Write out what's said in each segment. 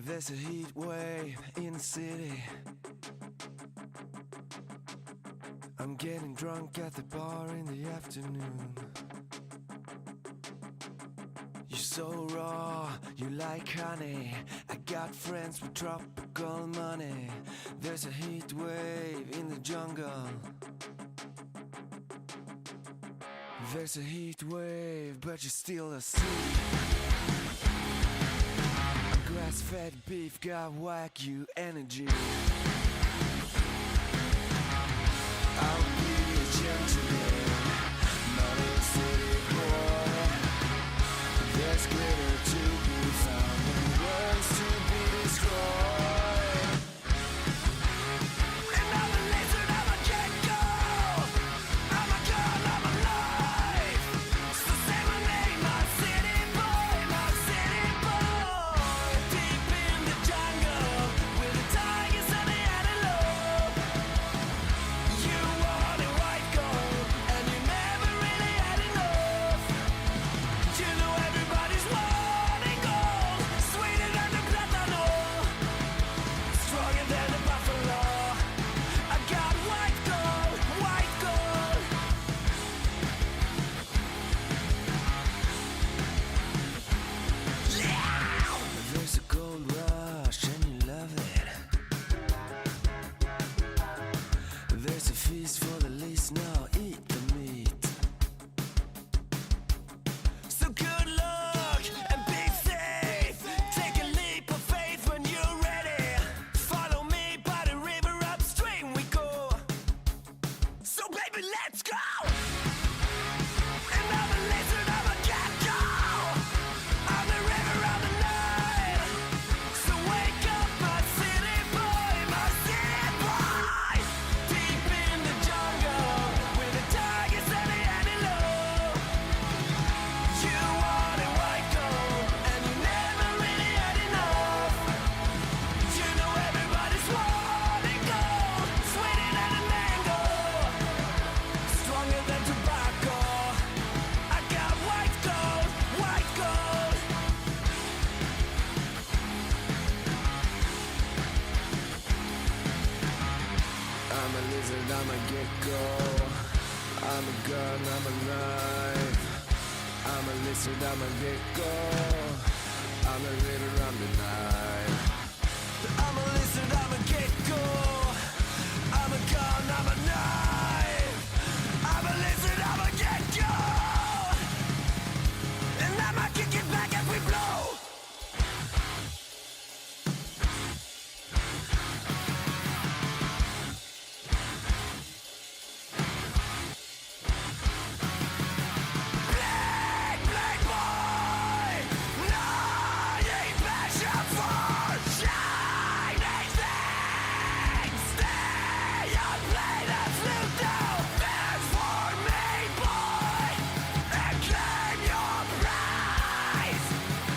There's a heat wave in the city. I'm getting drunk at the bar in the afternoon. You're so raw, you like honey. I got friends with tropical money. There's a heat wave in the jungle. There's a heat wave, but you're still asleep. Grass-fed beef got Wagyu energy. I'll be a gentleman, not a city boy. There's glitter to be found and words to be destroyed. And I'm a lizard, I'm a gecko. I'm a gun, I'm alive. So say my name, my city boy, my city boy. Deep in the jungle, with the tigers and the antelope. You wanted white gold, and you never really had enough. You know everybody's wanting gold, sweeter than the plátano, stronger than the buffalo. I got white gold, white gold. Yeah! There's a gold rush and you love it. There's a feast for the least, now eat the meat. So good luck and be safe. Take a leap of faith when you're ready. Follow me by the river, upstream we go. So baby, let's go. And I'm a lizard, I'm a gecko. I'm the river of the night. So wake up, my city boy, my city boy. Deep in the jungle, with the tigers and the antelope. You wanted white gold, and you never really had enough. You know everybody's wanting gold, sweeter than a mango, stronger than tobacco. I got white gold, white gold. I'm a lizard, I'm a gecko. I'm a gun, I'm a knife. I'm a lizard, I'm a gecko. I'm a river, I'm the night. I'm a lizard, I'm a gecko. I'm a gun, I'm a knife. I'm a lizard, I'm a gecko. And I might kick it back if we blow. Black, black boy, no, you ain't passion for shining things. Stay on play, that's Ludo. There's for me, boy, and claim your prize.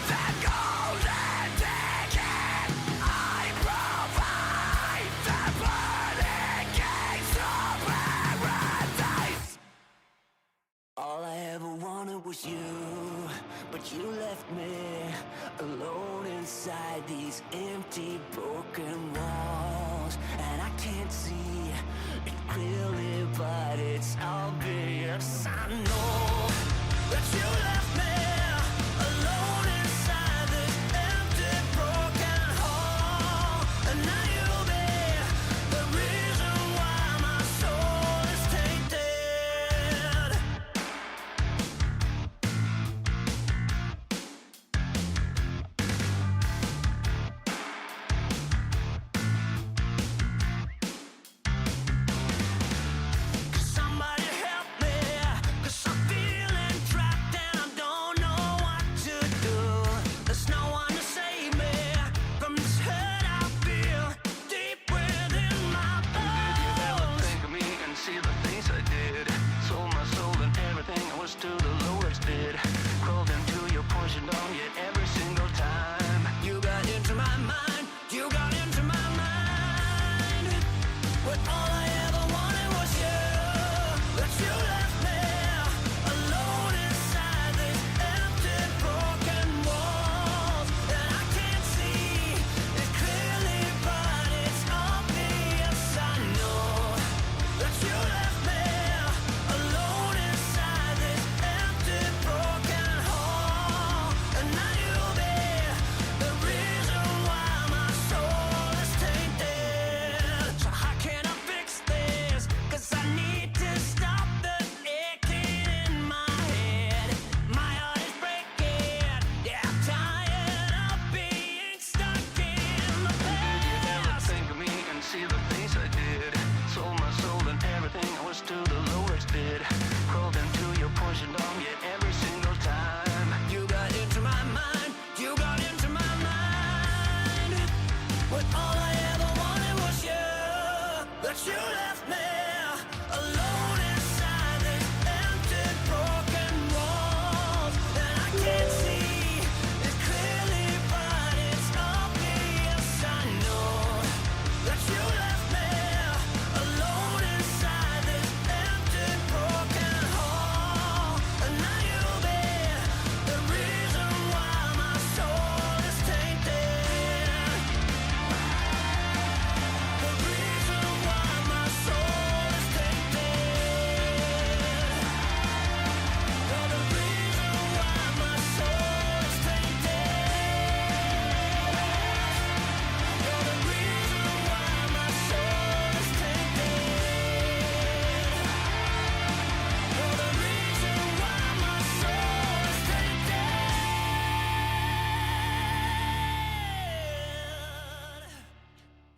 That golden ticket I provide. The burning gates of paradise. All I ever wanted was you, but you left me alone inside these empty, broken walls. And I can't see it clearly, but it's obvious. I know that you left me alone inside this empty, broken hall. And now you'll be the reason why my soul is tainted.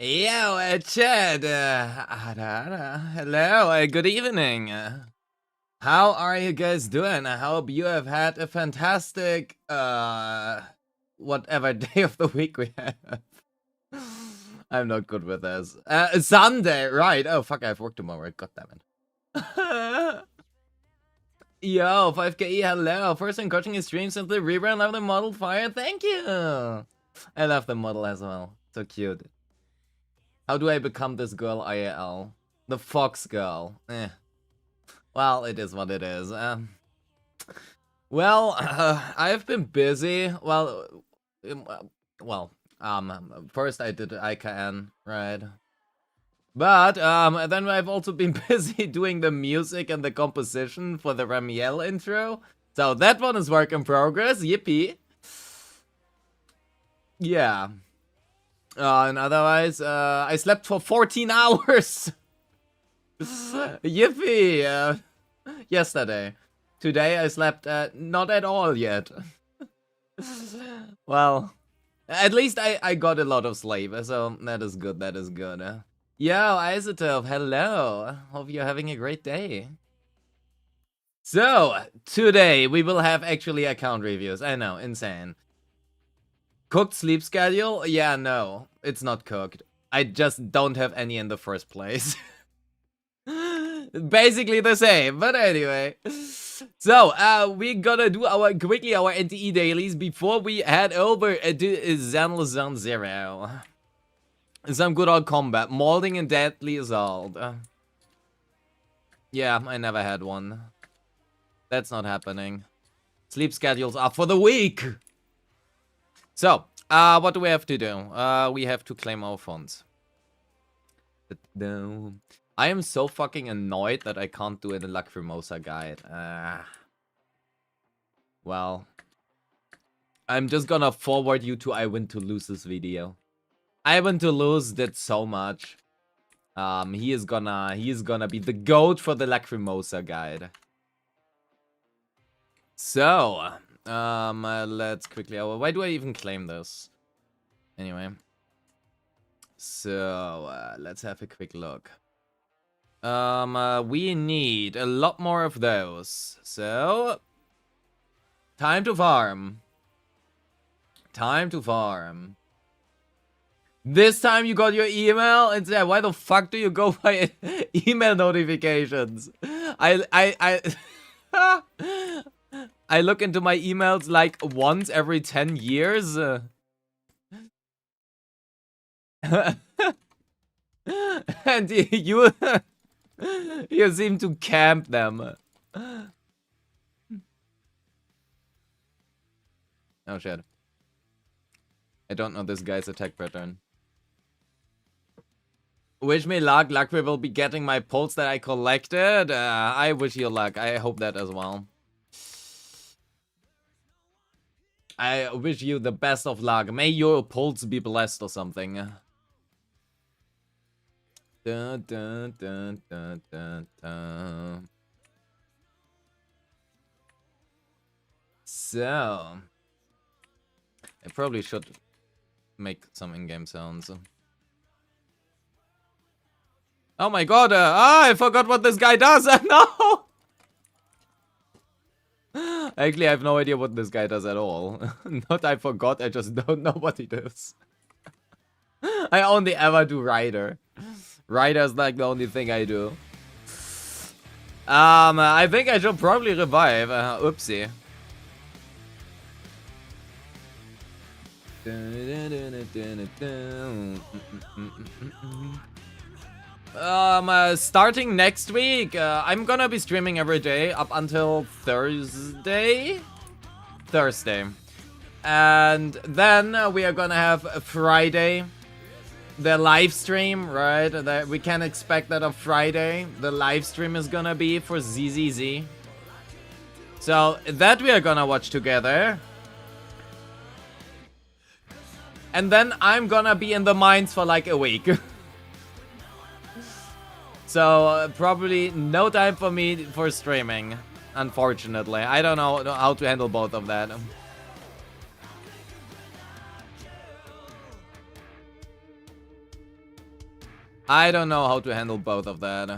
Yo, Chad. Hello, good evening. How are you guys doing? I hope you have had a fantastic, whatever day of the week we have. I'm not good with this. Sunday, right. Oh, fuck, I have work tomorrow. God damn it. Yo, 5KE, hello. First time coaching his stream, simply rerun. Love the model fire. Thank you. I love the model as well. So cute. How do I become this girl IAL? The fox girl. Well, it is what it is. I've been busy. First I did IKN, right? But then I've also been busy doing the music and the composition for the Ramiel intro. So that one is work in progress. Yippee. Yeah. And otherwise, I slept for 14 hours. Yippee. Yesterday. Today I slept not at all yet. Well, at least I got a lot of sleep, so that is good, that is good. Yo, Isotoph, hello. Hope you're having a great day. So, today we will have actually account reviews. I know, insane. Cooked sleep schedule? Yeah, no, it's not cooked. I just don't have any in the first place. Basically the same, but anyway. So, we're gonna do quickly our NTE dailies before we head over to ZZZ 0. Some good old combat. Malding and Deadly Assault. Yeah, I never had one. That's not happening. Sleep schedules are for the week. So, what do we have to do? We have to claim our funds. I am so fucking annoyed that I can't do it in Lacrimosa guide. Well, I'm just gonna forward you to I Win to Lose this video. I Win to Lose did so much. He is gonna be the GOAT for the Lacrimosa guide. So, let's quickly. Why do I even claim this? Anyway. So, let's have a quick look. We need a lot more of those. So, time to farm. Time to farm. This time you got your email and said, why the fuck do you go by email notifications? I look into my emails like once every 10 years. And you you seem to camp them. Oh shit. I don't know this guy's attack pattern. Wish me luck. Luckry will be getting my pulse that I collected. I wish you luck. I hope that as well. I wish you the best of luck. May your pulse be blessed or something. Dun, dun, dun, dun, dun, dun. So, I probably should make some in-game sounds. Oh my god, I forgot what this guy does. No! Actually, I have no idea what this guy does at all. Not I forgot, I just don't know what he does. I only ever do Rider. Rider's like the only thing I do. I think I should probably revive. Oopsie. Starting next week, I'm gonna be streaming every day up until Thursday. And then we are gonna have a Friday, the live stream, right? That we can expect that on Friday. The live stream is gonna be for ZZZ. So that we are gonna watch together. And then I'm gonna be in the mines for like a week. So probably no time for me for streaming, unfortunately. I don't know how to handle both of that. I don't know how to handle both of that.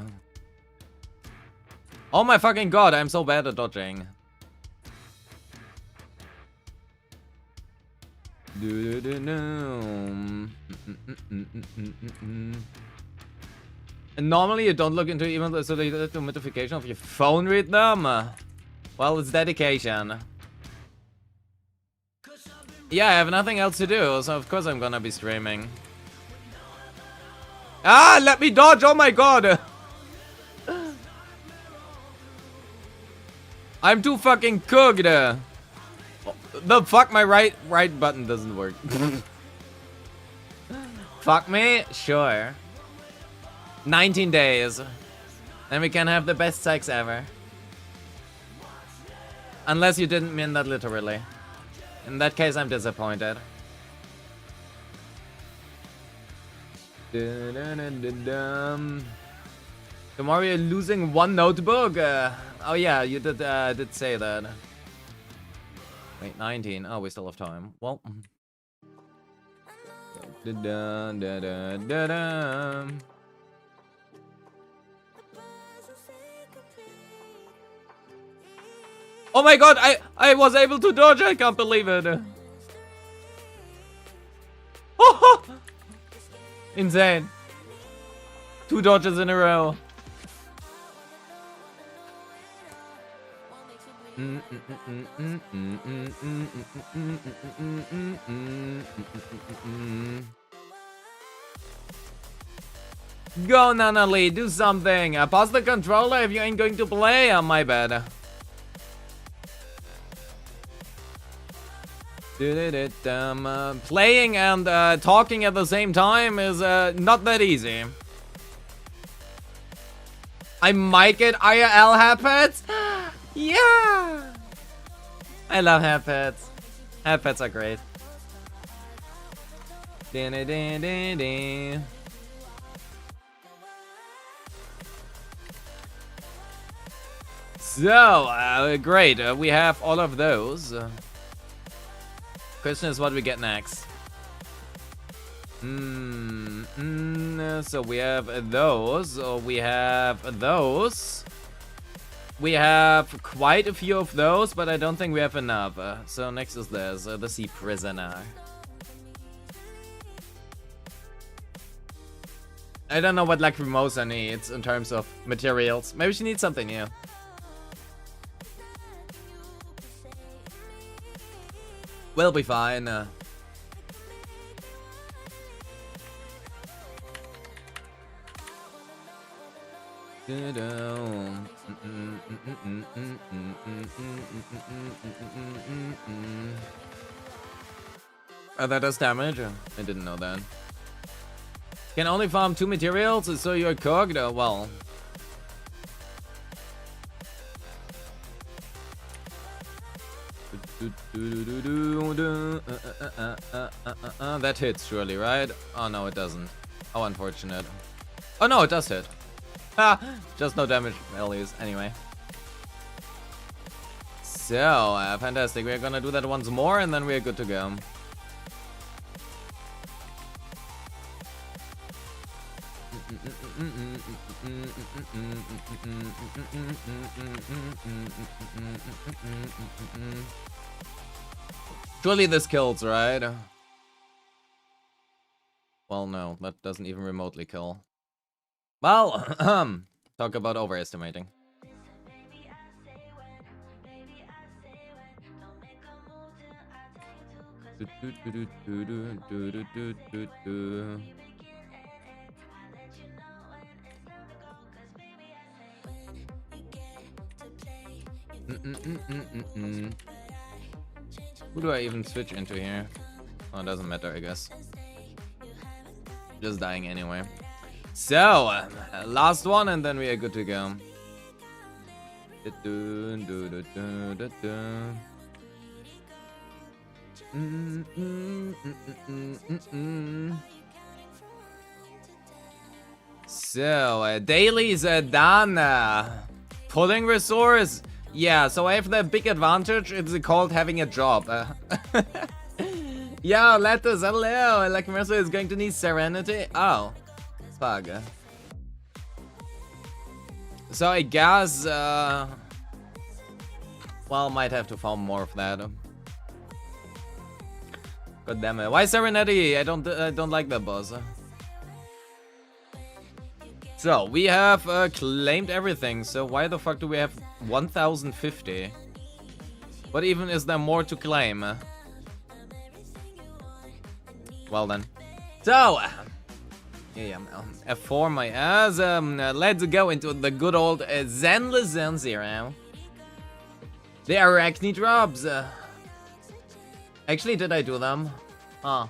Oh my fucking god, I'm so bad at dodging. And normally you don't look into even so the notification of your phone read them. Well, it's dedication. Yeah, I have nothing else to do, so of course I'm gonna be streaming. Ah, let me dodge! Oh my god! I'm too fucking cooked. The fuck, my right button doesn't work. Fuck me? Sure. 19 days. Then we can have the best sex ever. Unless you didn't mean that literally. In that case, I'm disappointed. Tomorrow you're losing one notebook. Oh yeah, you did say that. Wait, 19. Oh, we still have time. Well. Oh my god, I was able to dodge. I can't believe it. Oh, insane. 2 dodges in a row. Go, Nanali, do something. Pause the controller if you ain't going to play. Oh, my bad. Playing and talking at the same time is not that easy. I might get IRL hairpets. Yeah! I love hairpets. Hairpets are great. So, great. We have all of those. Question is what we get next. So we have those. We have those. We have quite a few of those, but I don't think we have enough. So next is this, the Sea Prisoner. I don't know what Lacrimosa needs in terms of materials. Maybe she needs something new. We'll be fine. Oh, that does damage? I didn't know that. Can only farm 2 materials, so you're cooked? Well. That hits surely, right? Oh no, it doesn't. How unfortunate. Oh no, it does hit. Ah, just no damage values anyway. So, fantastic. We're gonna do that once more and then we're good to go. Surely this kills, right? Well, no, that doesn't even remotely kill. Well, talk about overestimating. Who do I even switch into here? Oh, it doesn't matter, I guess. Just dying anyway. So, last one and then we are good to go. So, dailies are done. Pulling resource. Yeah, so I have the big advantage. It's called having a job. Yo, Letters, hello. Like Mercer is going to need Serenity. Oh. Fuck. So I guess, well, might have to farm more of that. God damn it! Why Serenity? I don't like that boss. So we have claimed everything. So why the fuck do we have 1,050? What even is there more to claim? Well then. So yeah, F4 my ass. Let's go into the good old ZZZ Zero. The Arachne drops. Actually, did I do them? Huh.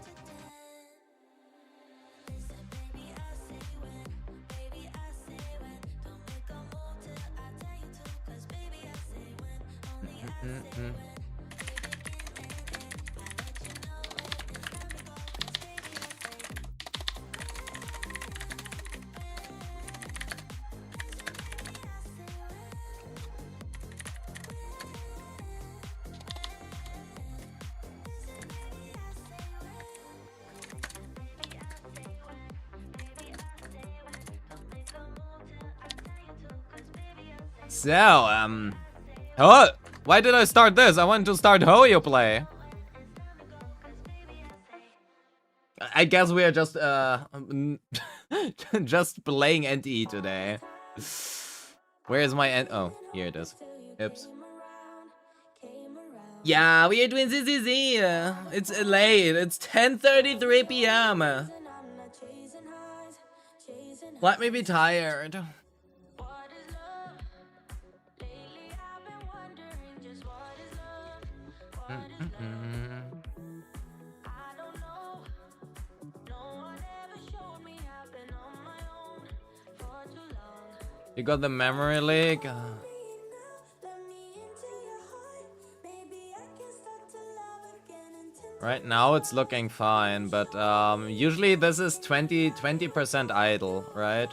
So, oh, why did I start this? I wanted to start Hoyo play. I guess we are just, just playing NTE today. Where is my oh, here it is. Oops. Yeah, we are doing ZZZ. It's late. It's 10:33 p.m. Let me be tired. You got the memory leak. Right now it's looking fine, but usually this is 20% idle, right?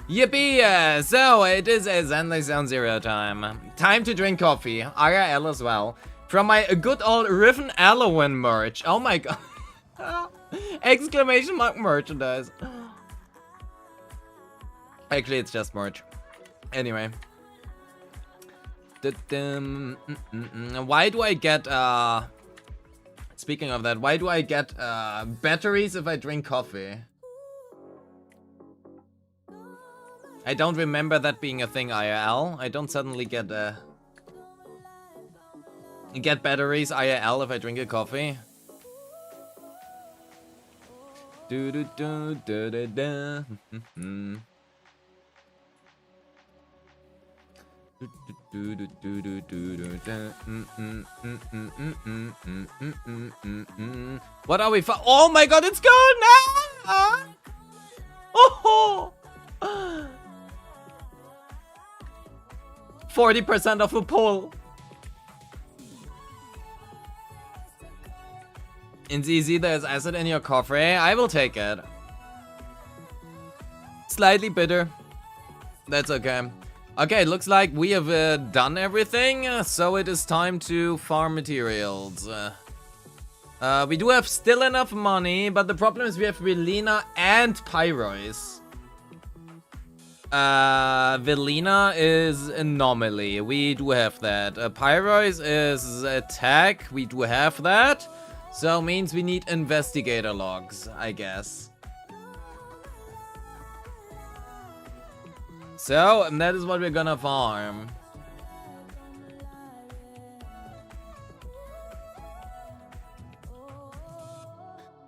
Yippee! So it is a ZZZ Zero time. Time to drink coffee. IRL as well. From my good old Riven Allowan merch. Oh my god. Exclamation mark merchandise. Actually, it's just merch. Anyway. Why do I get, speaking of that, why do I get batteries if I drink coffee? I don't remember that being a thing IRL. I don't suddenly get batteries IRL if I drink a coffee. Do do do do do do. What are we for? Oh my god, it's gone now! Oh! 40% of a pull. In ZZ, there's acid in your coffee. I will take it. Slightly bitter. That's okay. Okay, looks like we have done everything, so it is time to farm materials. We do have still enough money, but the problem is we have Velina and Pyrois. Velina is anomaly. We do have that. Pyrois is attack. We do have that. So means we need investigator logs, I guess. So, and that is what we're gonna farm.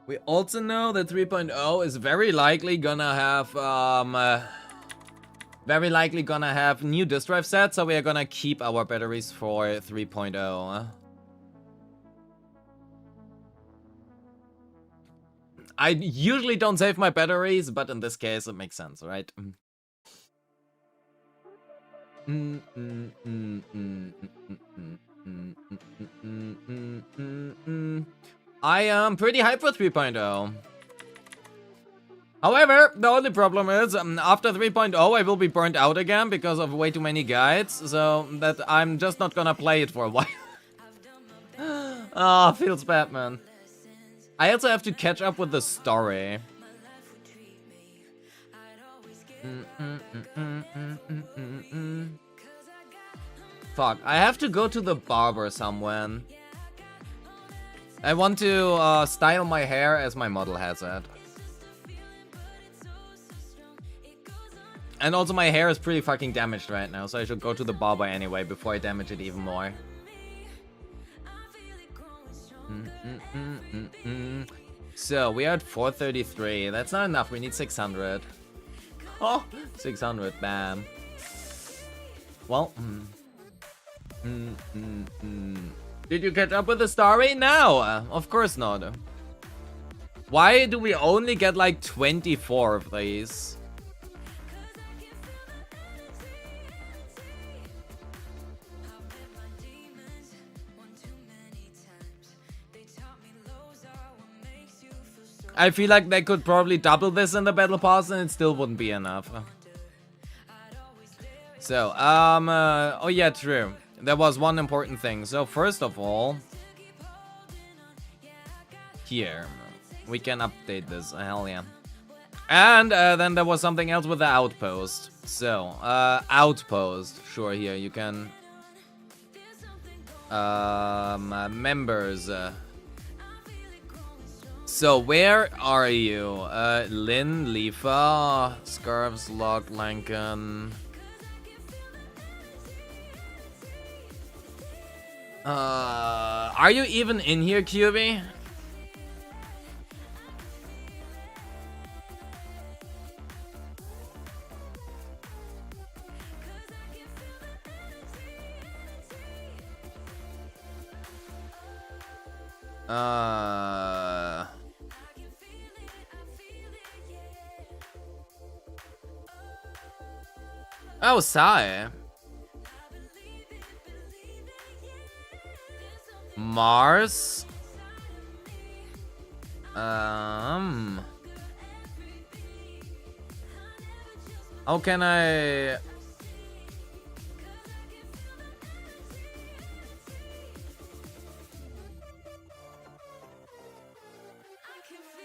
We also know that 3.0 is very likely gonna have new disk drive sets, so we are gonna keep our batteries for 3.0. I usually don't save my batteries, but in this case it makes sense, right? I am pretty hyped for 3.0. However, the only problem is, after 3.0 I will be burnt out again because of way too many guides, so that I'm just not gonna play it for a while. Ah, feels bad, man. I also have to catch up with the story. Fuck, I have to go to the barber somewhere. I want to style my hair as my model has it. And also my hair is pretty fucking damaged right now, so I should go to the barber anyway before I damage it even more. So, we are at 433. That's not enough, we need 600. Oh, 600, bam. Well, Did you catch up with the story? No, of course not. Why do we only get like 24 of these? I feel like they could probably double this in the battle pass and it still wouldn't be enough. So, oh yeah, true. There was one important thing. So first of all, here, we can update this, hell yeah. And then there was something else with the outpost. So, outpost, sure, here, you can, members, so where are you? Lynn, Lifa, Scarves, Locke, Lankan. Are you even in here, QB? Oh, Sai. Mars. How can I...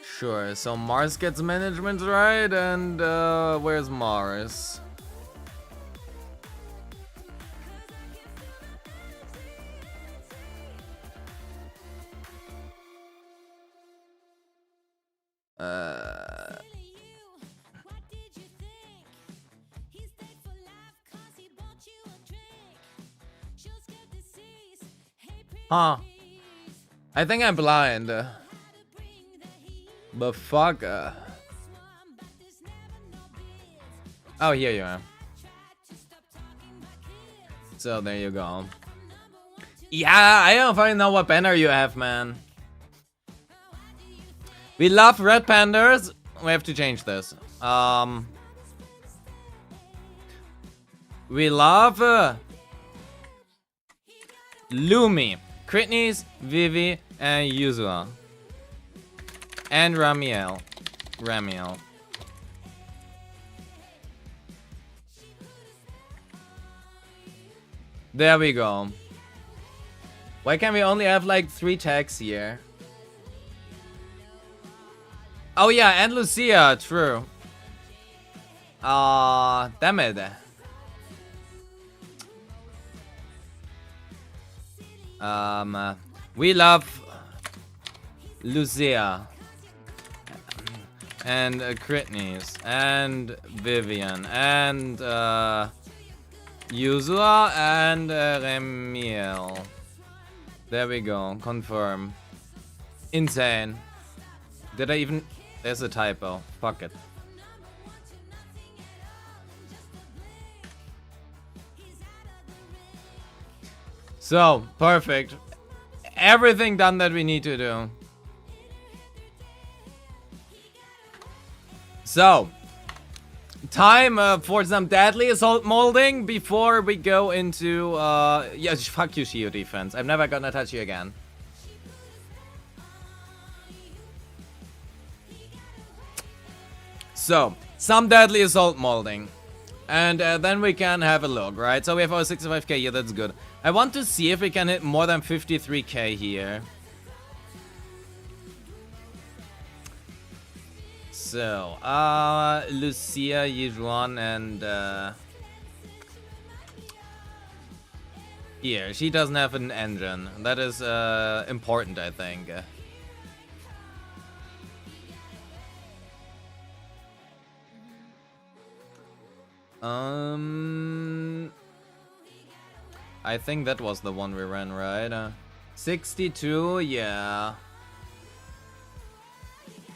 Sure, so Mars gets management, right? And where's Mars? Huh. I think I'm blind. But fuck. Oh, here you are. So there you go. Yeah, I don't fucking know what banner you have, man. We love red pandas. We have to change this. We love Lumi, Critneys, Vivi, and Yuzua. And Ramiel. There we go. Why can't we only have like 3 tags here? Oh yeah, and Lucia, true. Damn it. We love Lucia. And Critneys. And Vivian. And Yuzua and Remiel. There we go. Confirm. Insane. Did I even... There's a typo. Fuck it. So, perfect. Everything done that we need to do. So, time for some deadly assault molding before we go into... yeah, fuck you, Shio defense. I'm never gonna touch you again. So, some deadly assault molding. And then we can have a look, right? So we have our 65k here, that's good. I want to see if we can hit more than 53k here. So, Lucia, Yijuan, and here, she doesn't have an engine. That is important, I think. I think that was the one we ran, right? 62, yeah.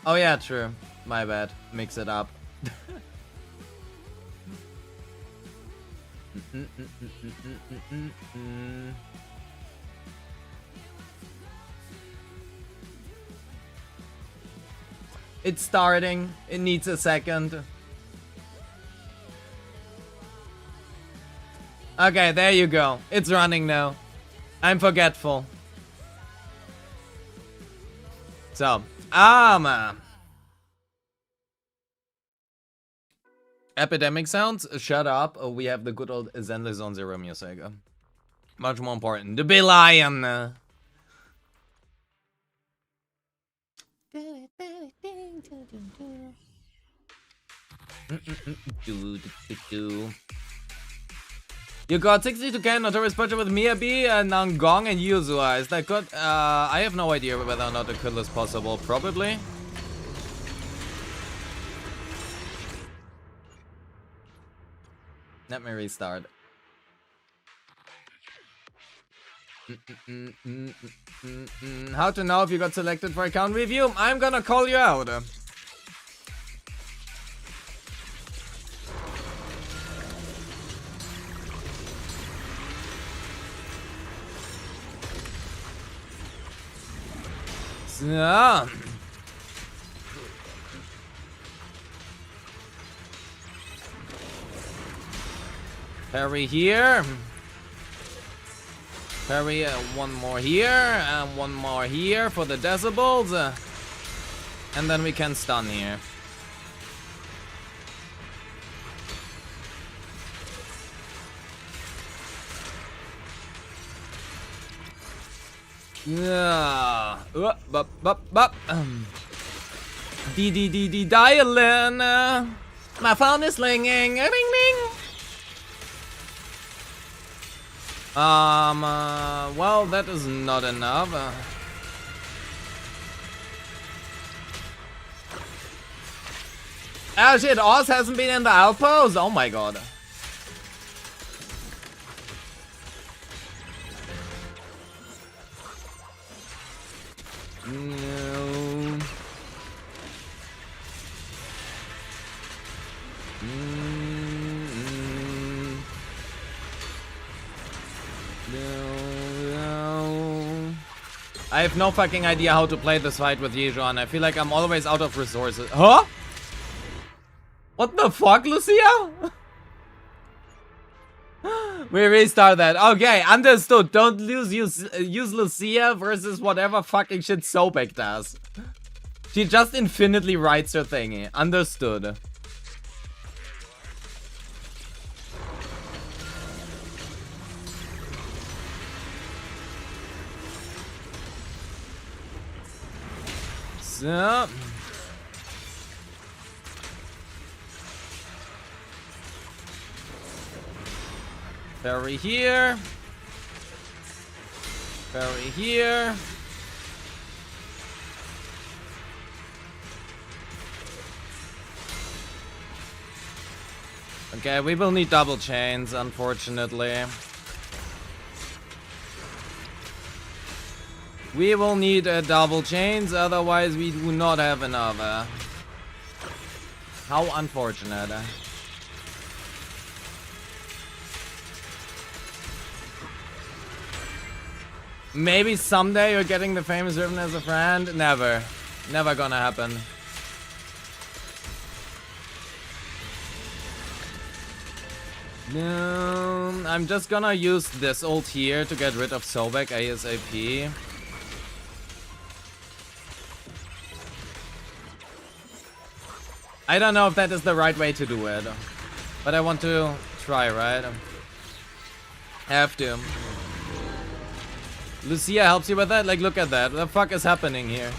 Oh yeah, true. My bad. Mix it up. It's starting. It needs a second. Okay, there you go. It's running now. I'm forgetful. So, man. Epidemic sounds? Shut up. Oh, we have the good old Zenless Zone Zero music. Much more important. The Big Lion. You got 62k Notorious Butcher with Miyabi, Nangong, and Yuzua. Is that good? I have no idea whether or not the kill is possible. Probably. Let me restart. How to know if you got selected for account review? I'm gonna call you out. So. Parry here. Parry, one more here, and one more here for the decibels. And then we can stun here. Yeah. Dialing. My phone is ringing. Ring ring. Well, that is not enough. Oh shit, Oz hasn't been in the outpost? Oh my god. No. I have no fucking idea how to play this fight with Yijuan. I feel like I'm always out of resources. Huh? What the fuck, Lucia? We restart that. Okay, understood. Don't use Lucia versus whatever fucking shit Sobek does. She just infinitely writes her thingy. Understood. So. Parry here. Parry here. Okay, we will need double chains, unfortunately. We will need double chains, otherwise we do not have enough. How unfortunate. Maybe someday you're getting the famous Riven as a friend? Never. Never gonna happen. No, I'm just gonna use this ult here to get rid of Sobek ASAP. I don't know if that is the right way to do it. But I want to try, right? Have to. Lucia helps you with that? Like, look at that. What the fuck is happening here?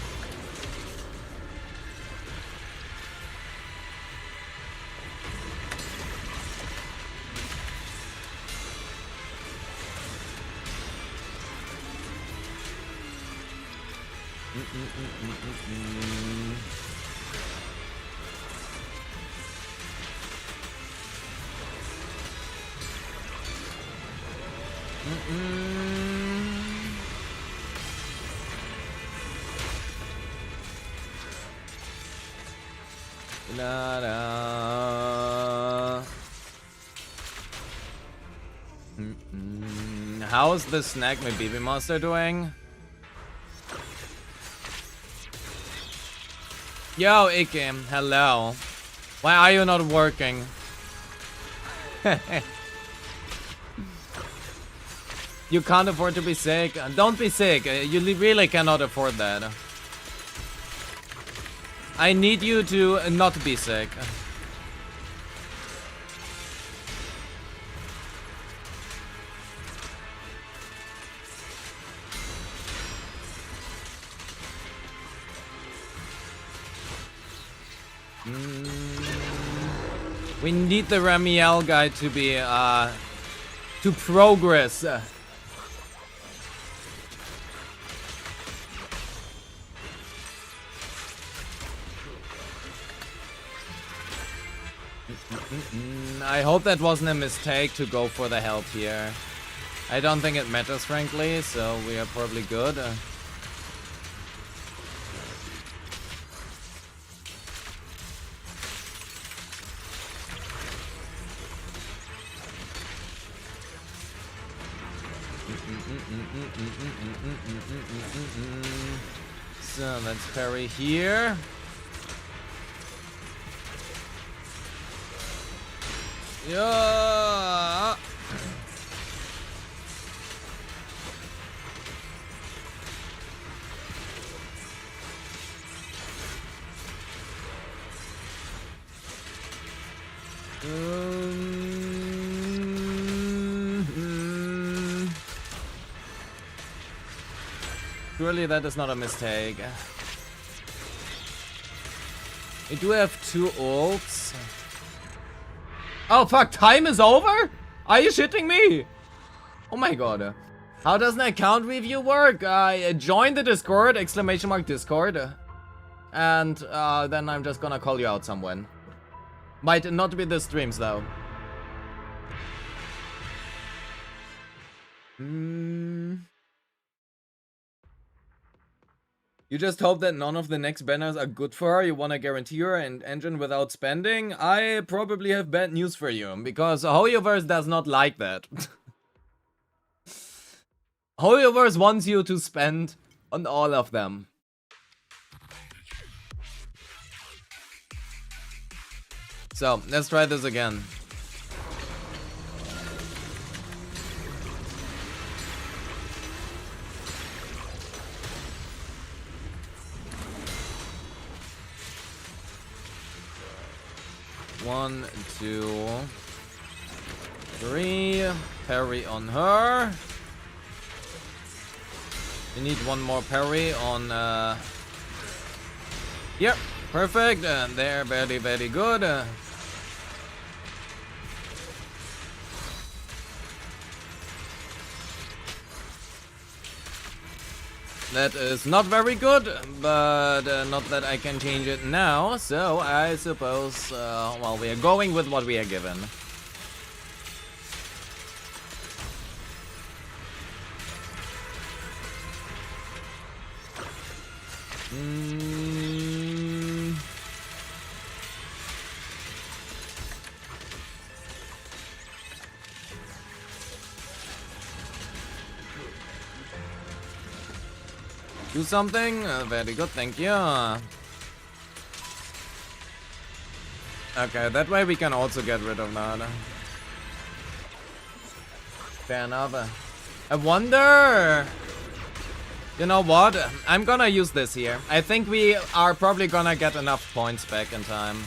Da, da. How's the snack my baby monster doing? Yo, Ike, hello. Why are you not working? You can't afford to be sick? Don't be sick. You really cannot afford that. I need you to not be sick. We need the Ramiel guy to be, to progress. I hope that wasn't a mistake to go for the help here. I don't think it matters, frankly, so we are probably good. So let's parry here. Yeah. Surely that is not a mistake. We do have 2 ults. Oh fuck, time is over? Are you shitting me? Oh my god. How does an account review work? Join the Discord, !Discord. And then I'm just gonna call you out somewhen. Might not be the streams though. You just hope that none of the next banners are good for her. You want to guarantee her an engine without spending? I probably have bad news for you, because Hoyoverse does not like that. Hoyoverse wants you to spend on all of them. So, let's try this again. One, 2, 3. Parry on her. We need one more parry on. Yep, perfect. And they're very, very good. That is not very good, but not that I can change it now, so I suppose, well, we are going with what we are given. Do something? Very good, thank you. Okay, that way we can also get rid of that. Fair enough. I wonder... You know what? I'm gonna use this here. I think we are probably gonna get enough points back in time.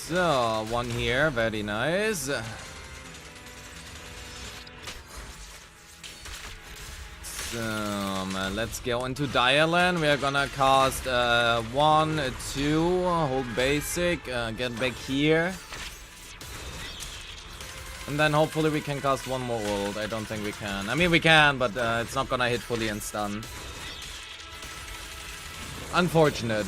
So, one here, very nice. So, let's go into Dialan. We are gonna cast 1, 2, hold basic, get back here. And then hopefully we can cast one more ult. I don't think we can. I mean, we can, but it's not gonna hit fully and stun. Unfortunate.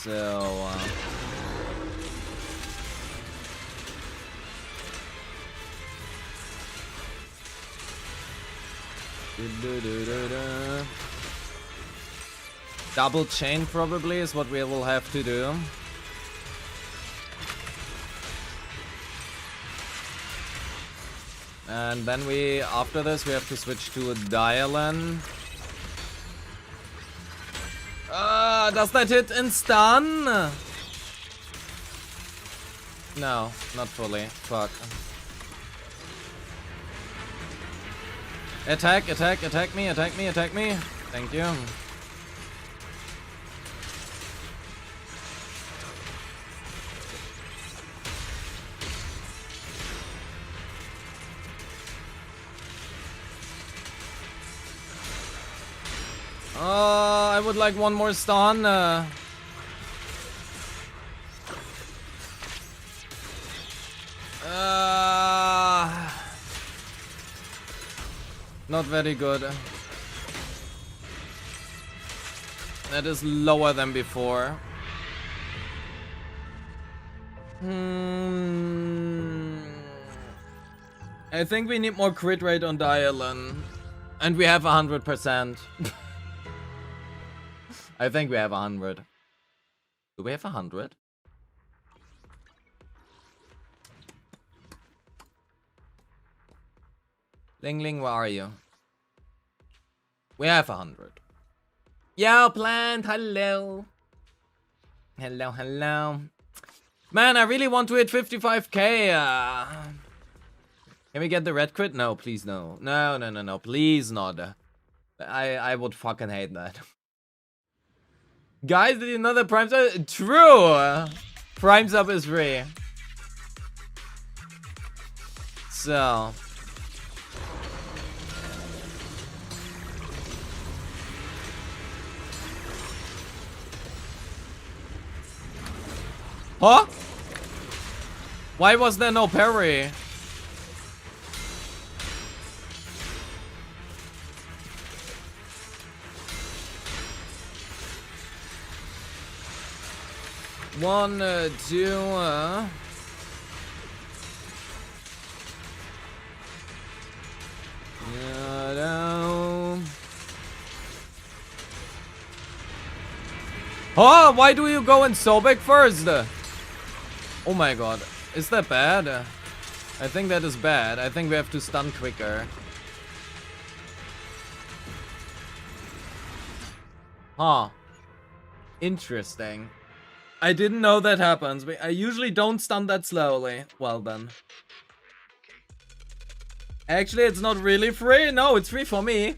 So, double chain probably is what we will have to do. And then after this, we have to switch to a Dialan. Does that hit in stun? No, not fully. Fuck. Attack, attack, attack me, attack me, attack me. Thank you. I would like one more stun. Not very good. That is lower than before. I think we need more crit rate on Dialan. And we have 100%. I think we have 100. Do we have 100? Ling Ling, where are you? We have 100. Yo, plant, hello. Hello, hello. Man, I really want to hit 55k. Can we get the red crit? No, please no. No, no, no, no, please not. I would fucking hate that. Guys, did you know that Prime Sub? True! Prime Sub is free. So. Huh? Why was there no parry? One, two, no. Oh, why do you go in so big first? Oh my god. Is that bad? I think that is bad. I think we have to stun quicker. Huh. Interesting. I didn't know that happens. I usually don't stun that slowly. Well then. Actually, it's not really free. No, it's free for me.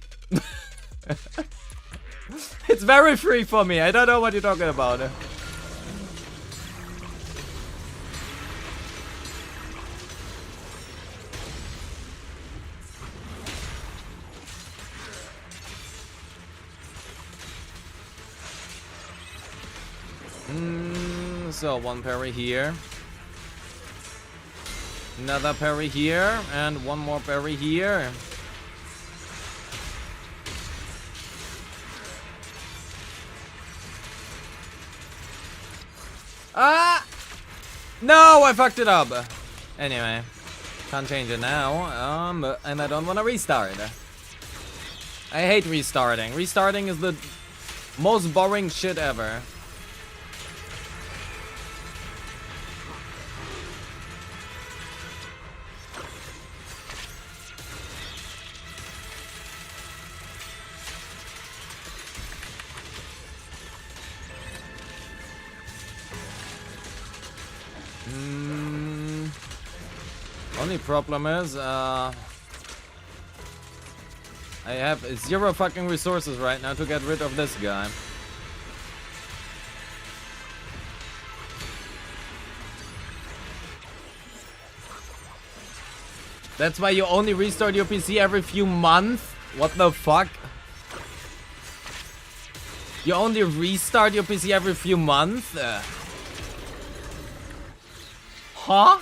It's very free for me. I don't know what you're talking about. So one parry here, another parry here, and one more parry here. Ah! No, I fucked it up. Anyway, can't change it now. And I don't want to restart. I hate restarting. Restarting is the most boring shit ever. Only problem is, I have 0 fucking resources right now to get rid of this guy. That's why you only restart your PC every few months? What the fuck? You only restart your PC every few months? Huh?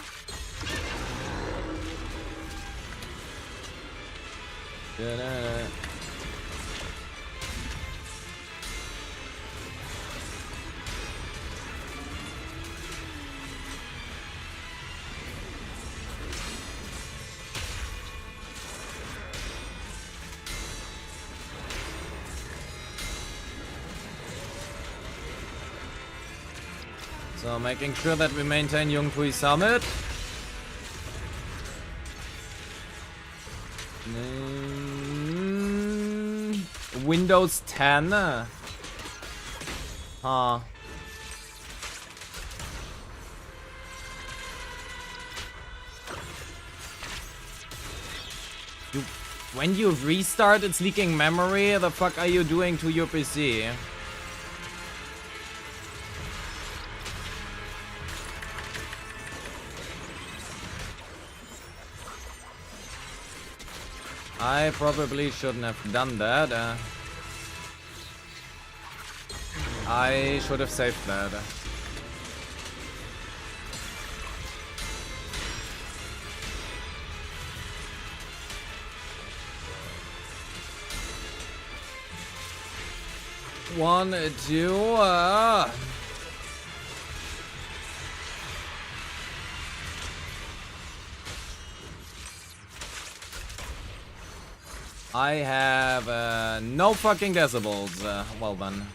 So making sure that we maintain Yungpui Summit. Windows 10. Huh. When you restart, it's leaking memory. The fuck are you doing to your PC? I probably shouldn't have done that. I should have saved that. One, two, I have no fucking decibels. Well then.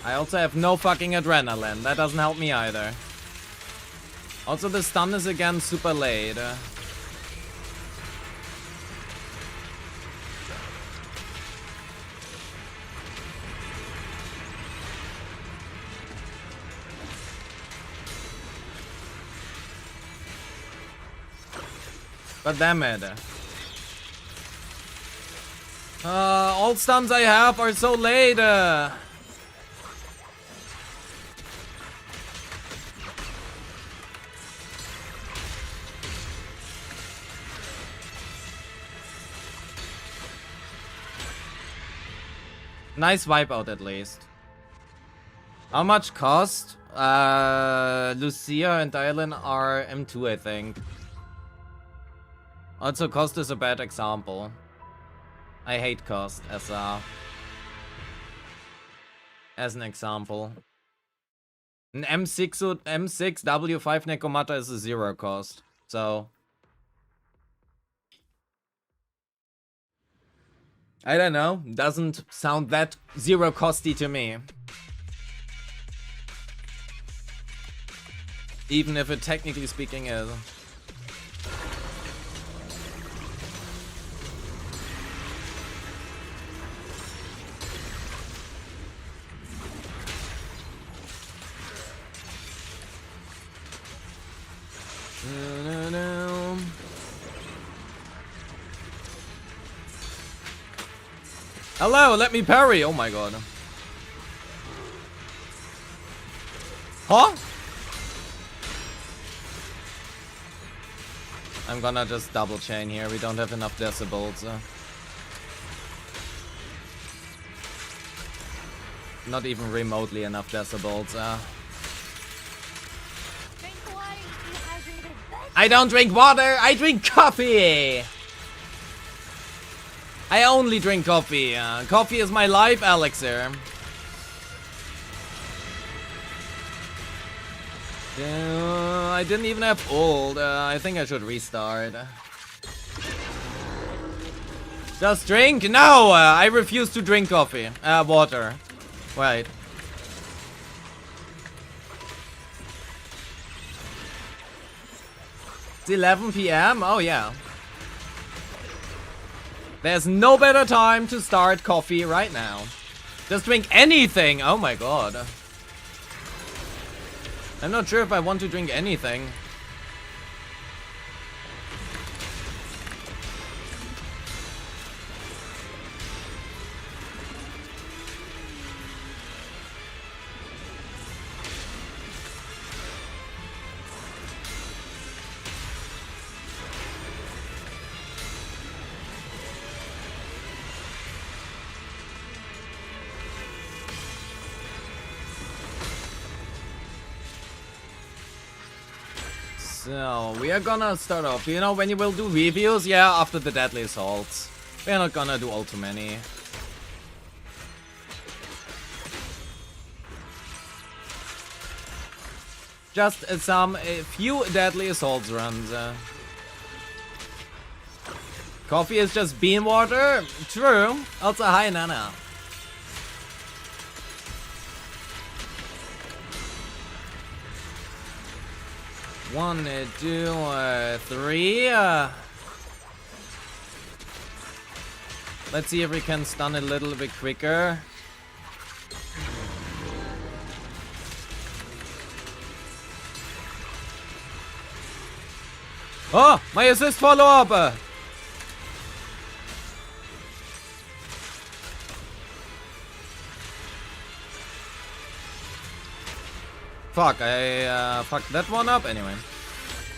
I also have no fucking adrenaline. That doesn't help me either. Also, the stun is again super late. But damn it. All stuns I have are so late. Nice wipeout at least. How much cost? Lucia and Dylan are M2, I think. Also, cost is a bad example. I hate cost as an example. An M6 W5 Nekomata is a 0 cost. So I don't know. Doesn't sound that 0 costy to me. Even if it technically speaking is. Hello, let me parry. Oh my god. Huh? I'm gonna just double chain here. We don't have enough decibels. Not even remotely enough decibels. I don't drink water, I drink coffee! I only drink coffee. Coffee is my life elixir. I didn't even have ult. I think I should restart. Just drink? No! I refuse to drink coffee. Water. Wait. It's 11 PM? Oh, yeah. There's no better time to start coffee right now. Just drink anything! Oh my god. I'm not sure if I want to drink anything. So, we are gonna start off. You know, when you will do reviews, yeah, after the Deadly Assaults. We're not gonna do all too many. Just a few Deadly Assaults runs. Coffee is just bean water? True. Also, hi, Nana. One, two, three. Let's see if we can stun a little bit quicker. Oh, my assist follow-up! Fuck, I fucked that one up anyway.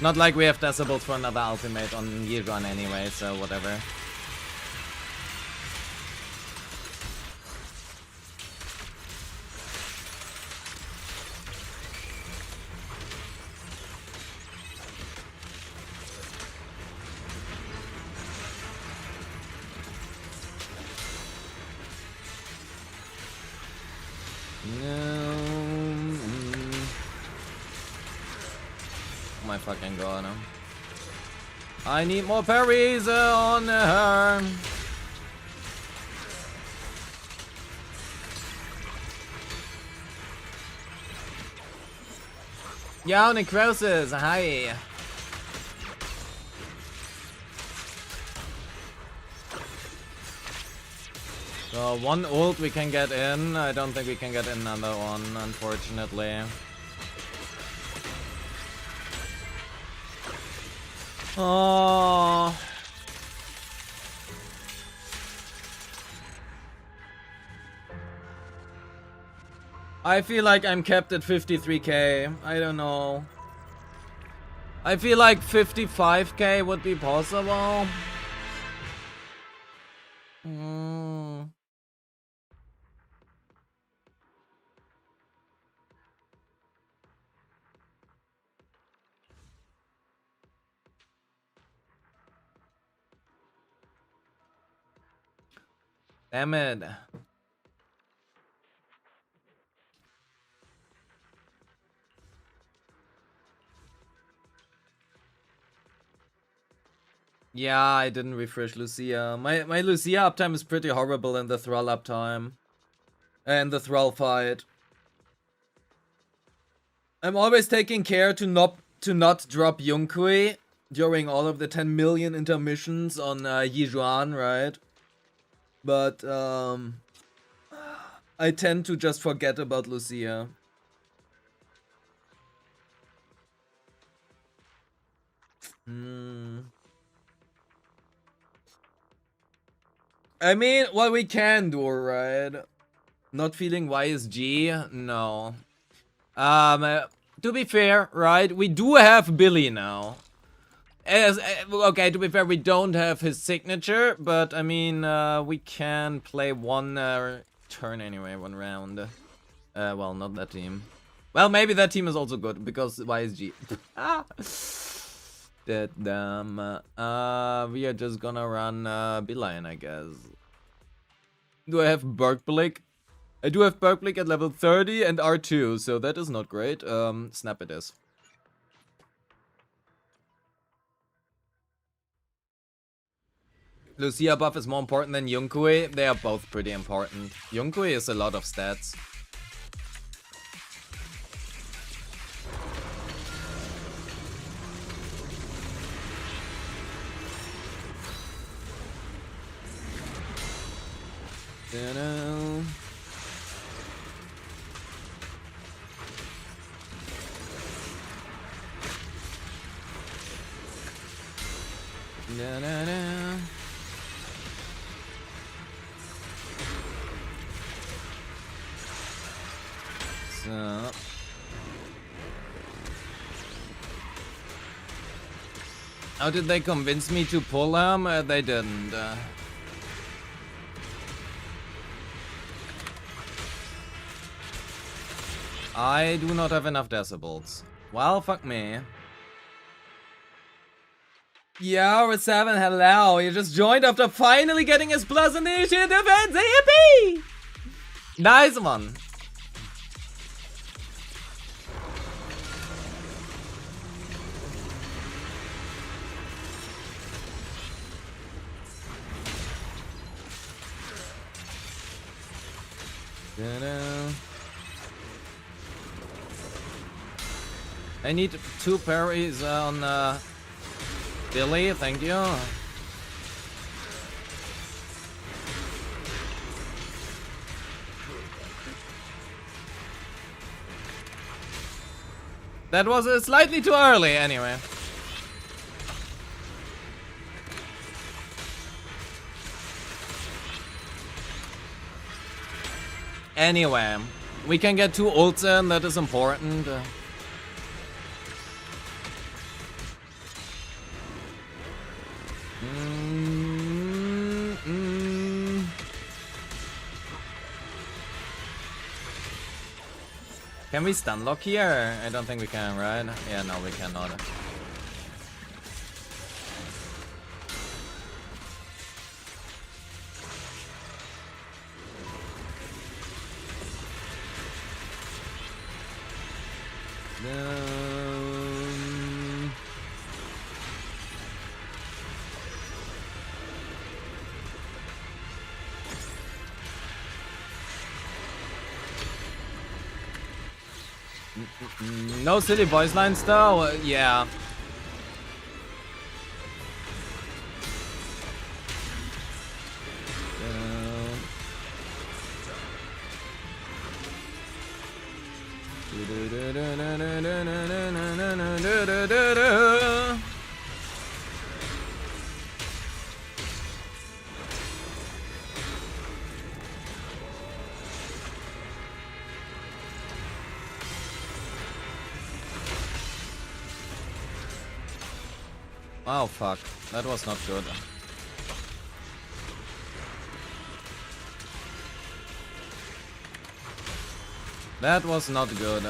Not like we have disabled for another ultimate on Yijuan anyway, so whatever. Oh my fucking god. I need more parries on her. Yo, Necrosis, hi. So one ult we can get in. I don't think we can get another one, unfortunately. Oh. I feel like I'm capped at 53k. I don't know. I feel like 55k would be possible. Damn it. Yeah, I didn't refresh Lucia. My Lucia uptime is pretty horrible in the Thrall uptime. And the Thrall fight. I'm always taking care to not drop Yunkui during all of the 10 million intermissions on Yijuan, right? But I tend to just forget about Lucia. I mean, what we can do, right? Not feeling YSG? No. To be fair, right? We do have Billy now. Okay, to be fair, we don't have his signature, but I mean, we can play one turn anyway, one round. Well, not that team. Well, maybe that team is also good because YSG. That damn. We are just gonna run Beeline, I guess. Do I have Bergblick? I do have Bergblick at level 30 and R2, so that is not great. Snap it is. Lucia buff is more important than Yunkui. They are both pretty important. Yunkui is a lot of stats. Da-da. Da-da-da. So. How did they convince me to pull him? They didn't. I do not have enough decibels. Well, fuck me. Yo, 7, hello. You just joined after finally getting his plus initiative and yippee! Nice one. Ta-da. I need 2 parries on Billy, thank you. That was slightly too early, anyway. Anyway, we can get 2 ults in, that is important. Can we stun lock here? I don't think we can, right? Yeah, no, we cannot. No silly voice lines though? Yeah. Oh fuck, that was not good. That was not good.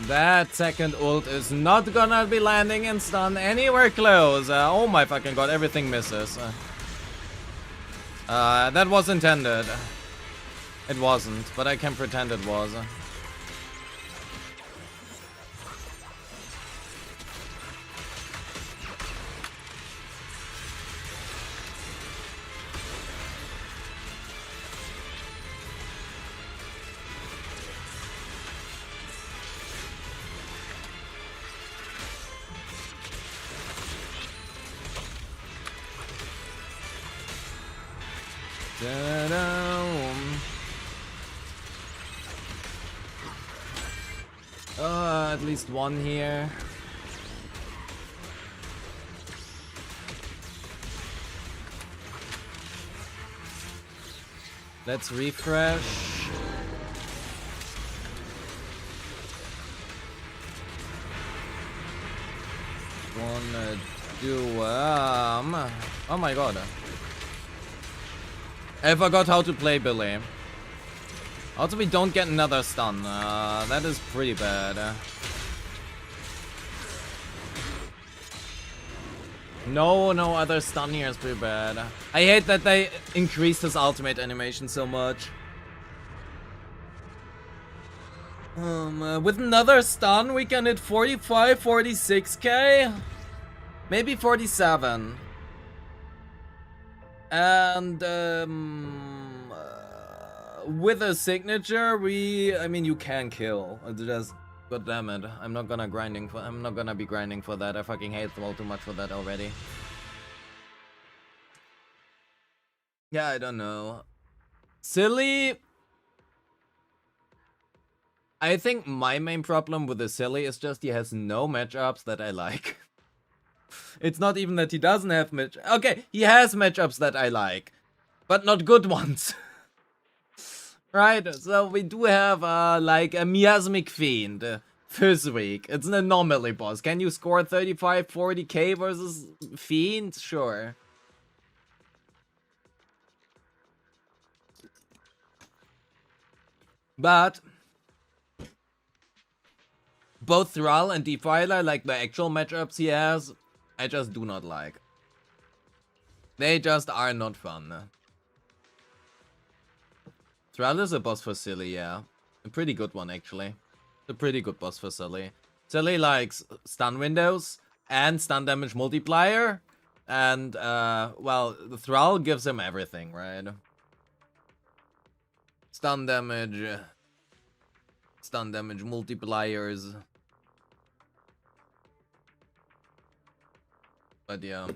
That second ult is not gonna be landing in stun anywhere close. Oh my fucking god, everything misses. That was intended. It wasn't, but I can pretend it was. At least one here. Let's refresh. Wanna do oh my god. I forgot how to play Billy. Also, we don't get another stun. That is pretty bad. No other stun here is pretty bad. I hate that they increased his ultimate animation so much. With another stun, we can hit 45, 46k, maybe 47. And with a signature, I mean, you can kill. Just, god damn it, I'm not gonna be grinding for that. I fucking hate Thrall too much for that already. Yeah, I don't know. Silly. I think my main problem with the Silly is just he has no matchups that I like. It's not even that he doesn't have okay, he has matchups that I like, but not good ones. Right, so we do have like a Miasmic Fiend this week. It's an anomaly boss. Can you score 35, 40k versus Fiend? Sure. But both Thrall and Defiler, like the actual matchups he has, I just do not like. They just are not fun. Thrall is a boss for Silly, yeah. A pretty good one, actually. A pretty good boss for Silly. Silly likes stun windows and stun damage multiplier. And, well, the Thrall gives him everything, right? Stun damage multipliers. But yeah.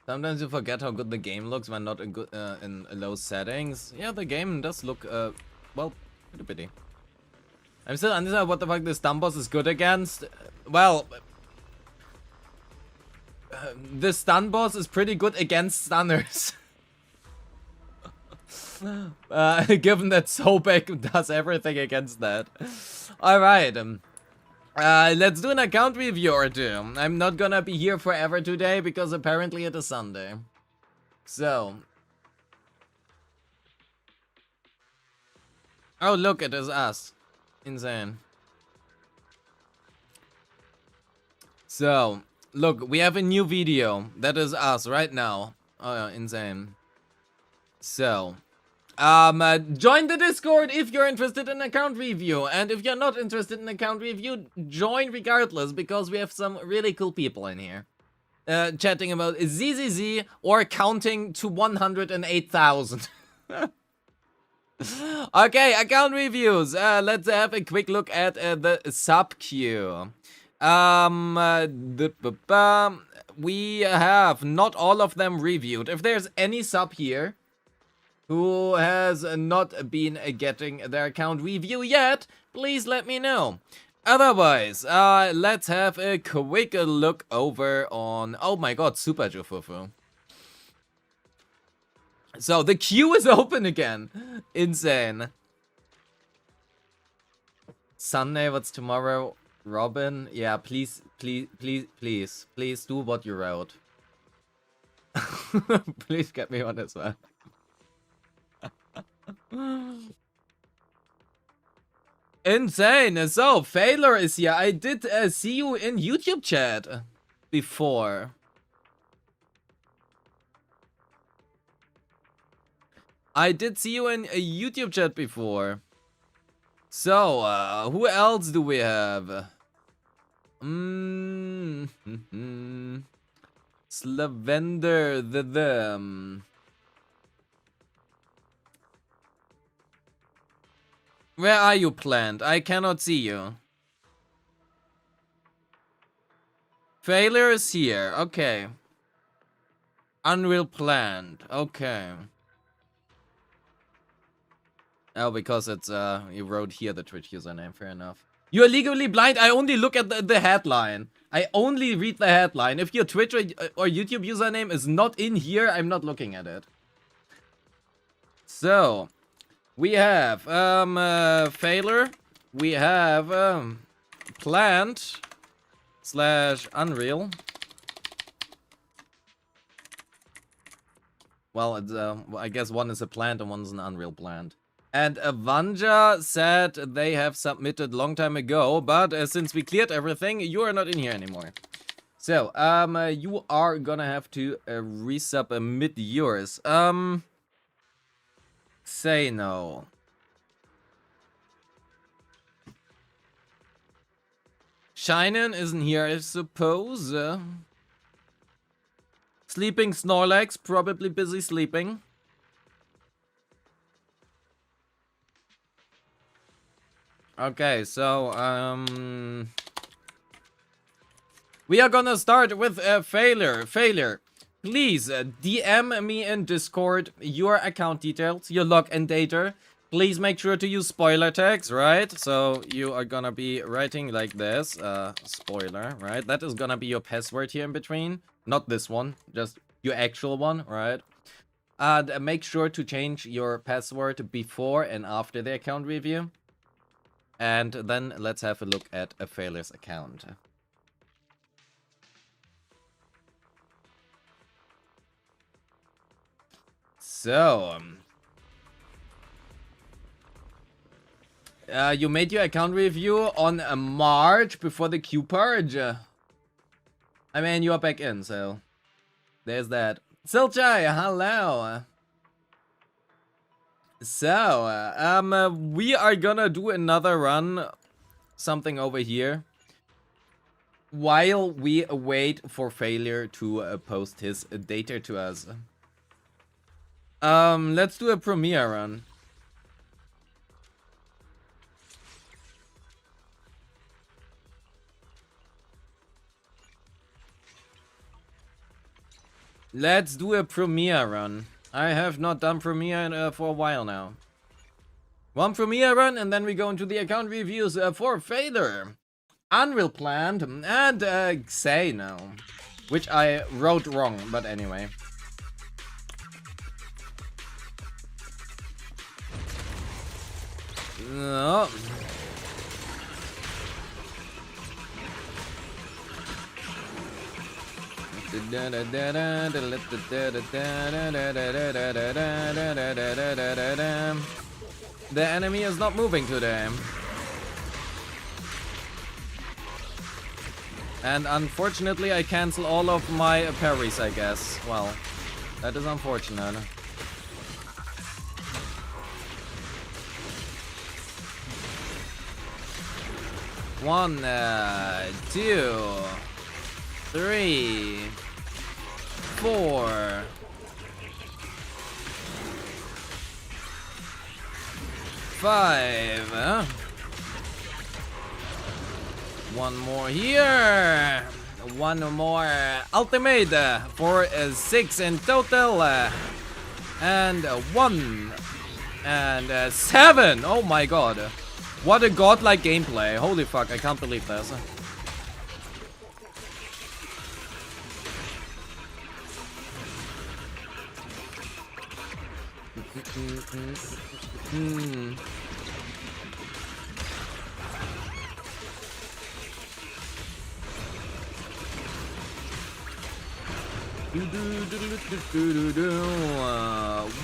Sometimes you forget how good the game looks when not in low settings. Yeah, the game does look, well, pretty pity. I'm still undecided what the fuck this stun boss is good against. Well, this stun boss is pretty good against stunners. Given that Sobek does everything against that. Alright, let's do an account review or two. I'm not gonna be here forever today because apparently it is Sunday. So. Oh, look, it is us. Insane. So, look, we have a new video. That is us right now. Oh, yeah, insane. So. Join the Discord if you're interested in account review, and if you're not interested in account review, join regardless, because we have some really cool people in here. Chatting about ZZZ or counting to 108,000. Okay, account reviews. Let's have a quick look at the sub queue. We have not all of them reviewed. If there's any sub here who has not been getting their account review yet, please let me know. Otherwise, let's have a quick look over on... Oh my god, Super Jufufu. So, the queue is open again. Insane. Sunday, what's tomorrow? Robin? Yeah, please do what you wrote. Please get me on as well. Insane. So, Failure is here. I did see you in YouTube chat before. I did see you in a YouTube chat before. So, who else do we have? Slavender the them. Where are you, plant? I cannot see you. Failure is here. Okay. Unreal plant. Okay. Oh, because it's, you wrote here the Twitch username. Fair enough. You're legally blind? I only look at the headline. I only read the headline. If your Twitch or YouTube username is not in here, I'm not looking at it. So... we have, Failure. We have, Plant / Unreal. Well, it's, I guess one is a plant and one is an Unreal plant. And Avanja said they have submitted long time ago, but since we cleared everything, you are not in here anymore. So, you are gonna have to yours. Say no. Shinen isn't here, I suppose. Sleeping Snorlax, probably busy sleeping. Okay, so, we are gonna start with Failure. Failure, please DM me in Discord your account details, your login data. Please make sure to use spoiler tags, right? So you are gonna be writing like this, spoiler, right? That is gonna be your password here in between. Not this one, just your actual one, right? And make sure to change your password before and after the account review. And then let's have a look at a Failure's account. So, you made your account review on March before the Q purge. I mean, you're back in, so there's that. Silchai, hello. So, we are gonna do another run, something over here, while we wait for Failure to post his data to us. Let's do a premiere run. Let's do a premiere run. I have not done premiere for a while now. One premiere run and then we go into the account reviews for Failure, Unreal Plant, and Xay now. Which I wrote wrong, but anyway. No. The enemy is not moving today. And unfortunately I cancel all of my parries, I guess. Well, that is unfortunate. One, 2, 3, 4. 5. One more here. One more ultimate for 6 in total. And 1 and 7. Oh my god. What a godlike gameplay. Holy fuck, I can't believe this.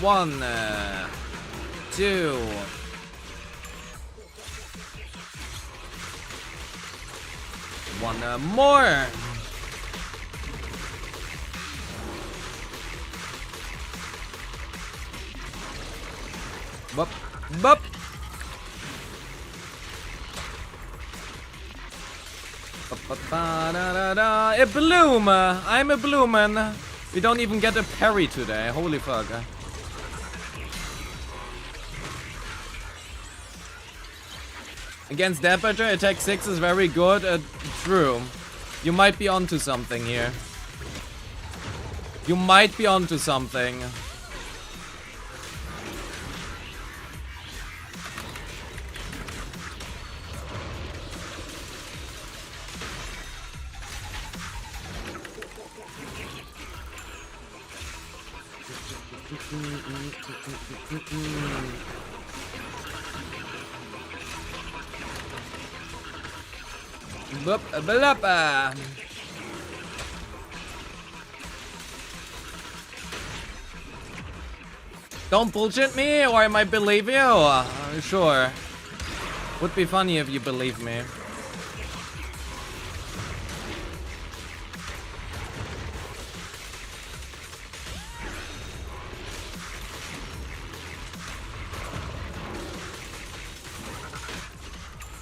One, 2. One more. Bup, bup. A bloom. I'm a bloomin'. We don't even get a parry today. Holy fuck. Against Depager, attack 6 is very good. True. You might be onto something here. You might be onto something. Boop, blop. Don't bullshit me, or I might believe you. Sure. Would be funny if you believe me.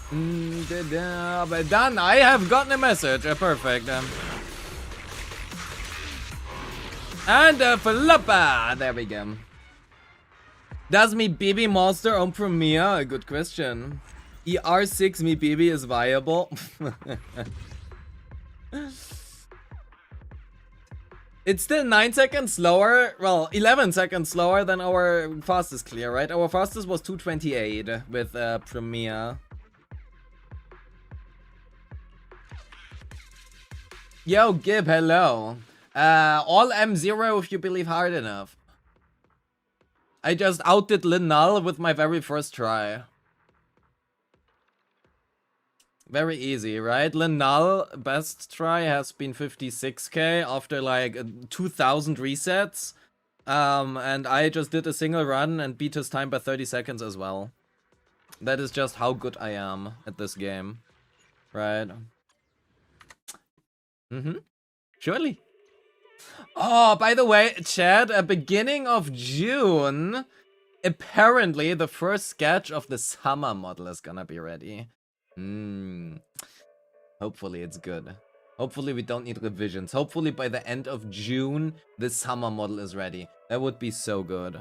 But done. I have gotten a message. Perfect. And Philippa. There we go. Does me BB Monster on Premiere? A good question. ER6 me BB is viable. It's still 9 seconds slower, well, 11 seconds slower than our fastest clear, right? Our fastest was 228 with Premiere. Yo, Gib, hello. All M0 if you believe hard enough. I just outdid Linnal with my very first try. Very easy, right? Linnal best try has been 56k after like 2000 resets. And I just did a single run and beat his time by 30 seconds as well. That is just how good I am at this game. Right? Surely. Oh, by the way, Chad, beginning of June, apparently the first sketch of the summer model is gonna be ready. Hopefully it's good. Hopefully we don't need revisions. Hopefully by the end of June, the summer model is ready. That would be so good.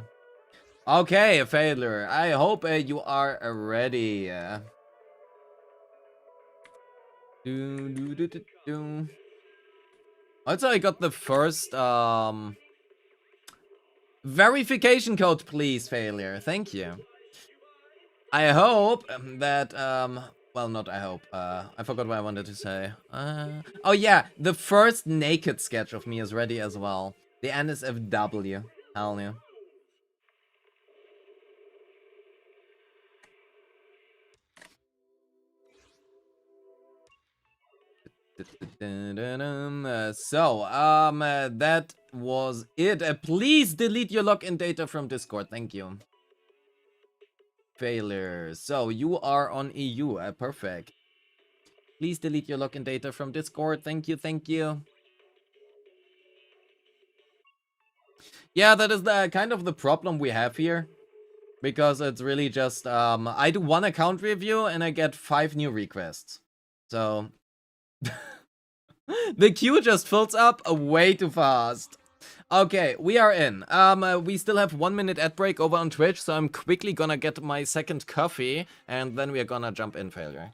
Okay, Failure. I hope you are ready. Also, I got the first verification code, please, Failure. Thank you. I hope that well, not I hope. I forgot what I wanted to say. Oh yeah, the first naked sketch of me is ready as well. The NSFW. Hell yeah. So, that was it. Please delete your login data from Discord. Thank you. Failure. So, you are on EU. Perfect. Please delete your login data from Discord. Thank you, thank you. Yeah, that is the kind of the problem we have here. Because it's really just, I do one account review and I get 5 new requests. So... the queue just fills up way too fast. Okay, we are in. We still have 1 minute ad break over on Twitch, so I'm quickly gonna get my second coffee, and then we are gonna jump in, Failure.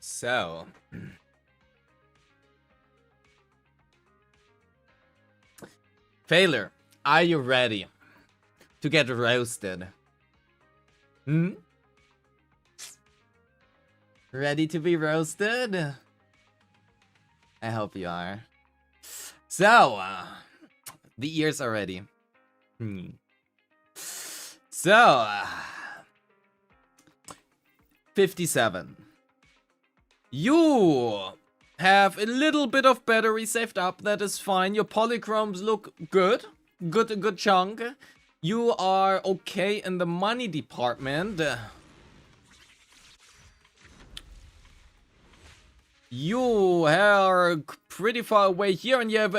So... Failure, are you ready to get roasted? Ready to be roasted? I hope you are. So, the ears are ready. So, 57. You have a little bit of battery saved up. That is fine. Your polychromes look good. Good chunk. You are okay in the money department. You are pretty far away here, and you have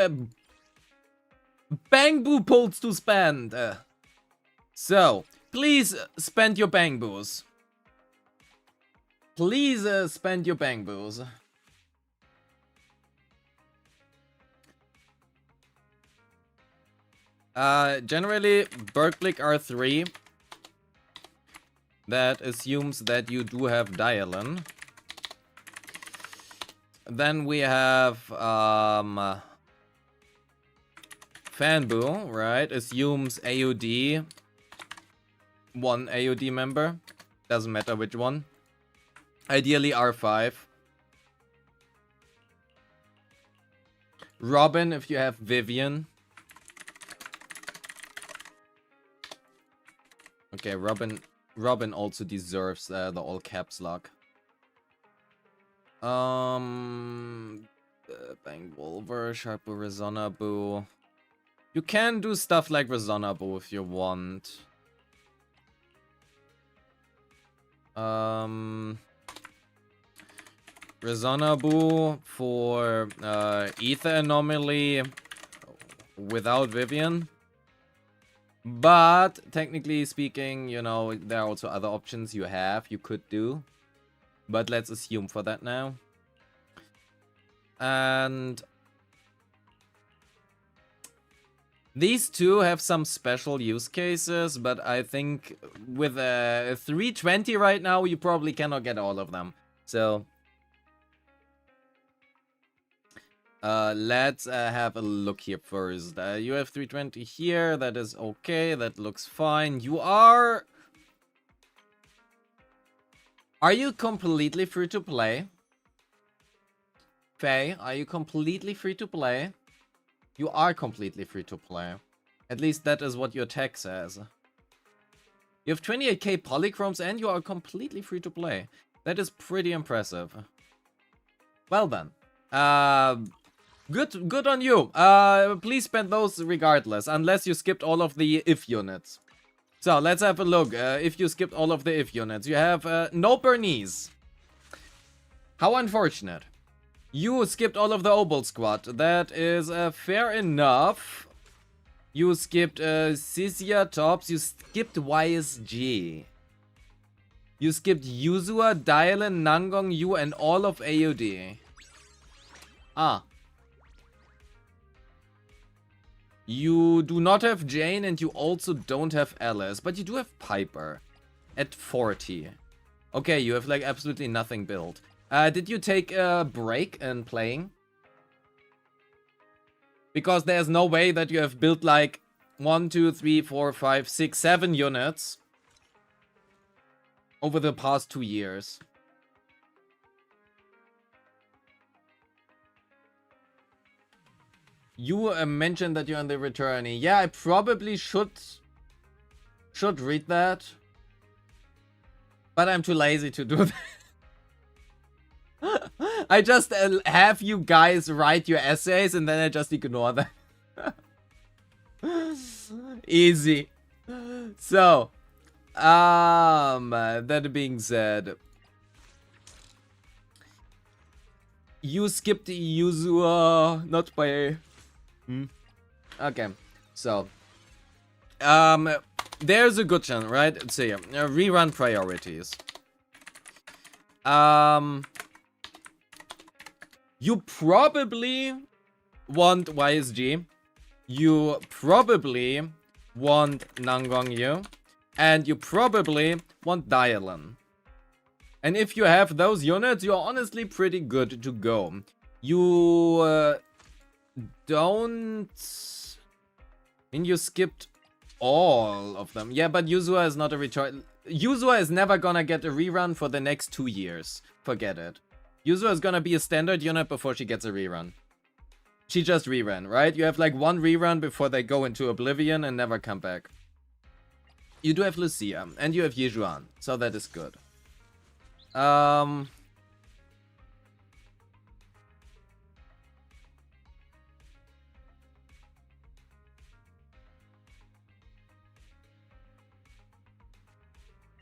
bamboo poles to spend. So, please spend your bamboos. Please spend your bamboos. Generally, Berkblick R3. That assumes that you do have Dialin. Then we have Fanbu, right? Assumes AOD. One AOD member. Doesn't matter which one. Ideally R5. Robin if you have Vivian. Okay, Robin also deserves the all caps lock. Bang Wolver, Sharpu Resonabu. You can do stuff like Resonabu if you want. Resonabu for Ether Anomaly without Vivian. But technically speaking, you know, there are also other options you could do. But let's assume for that now. And these two have some special use cases, but I think with a 320 right now, you probably cannot get all of them. So let's have a look here first. You have 320 here. That is okay. That looks fine. You are... Are you completely free to play? Faye, are you completely free to play? You are completely free to play. At least that is what your tech says. You have 28k polychromes and you are completely free to play. That is pretty impressive. Well then. Good on you. Please spend those regardless, unless you skipped all of the if units. So let's have a look. If you skipped all of the if units, you have no Bernice. How unfortunate. You skipped all of the Obol squad. That is fair enough. You skipped Sisia Tops. You skipped YSG. You skipped Yuzua, Dialin, Nangong, Yu, and all of AOD. Ah. You do not have Jane and you also don't have Alice, but you do have Piper at 40. Okay, you have like absolutely nothing built. Did you take a break in playing? Because there's no way that you have built like 1, 2, 3, 4, 5, 6, 7 units over the past 2 years. You mentioned that you're on the returnee. Yeah, I probably should read that. But I'm too lazy to do that. I just have you guys write your essays and then I just ignore them. Easy. So, that being said, you skipped Yuzua, not by... Okay, so, there's a good chance, right? Let's see, rerun priorities. You probably want YSG. You probably want Nangongyu. And you probably want Dialin. And if you have those units, you're honestly pretty good to go. You don't... I mean, you skipped all of them. Yeah, but Yuzua is not a return. Yuzua is never gonna get a rerun for the next 2 years. Forget it. Yuzua is gonna be a standard unit before she gets a rerun. She just reran, right? You have like 1 rerun before they go into Oblivion and never come back. You do have Lucia, and you have Yijuan, so that is good.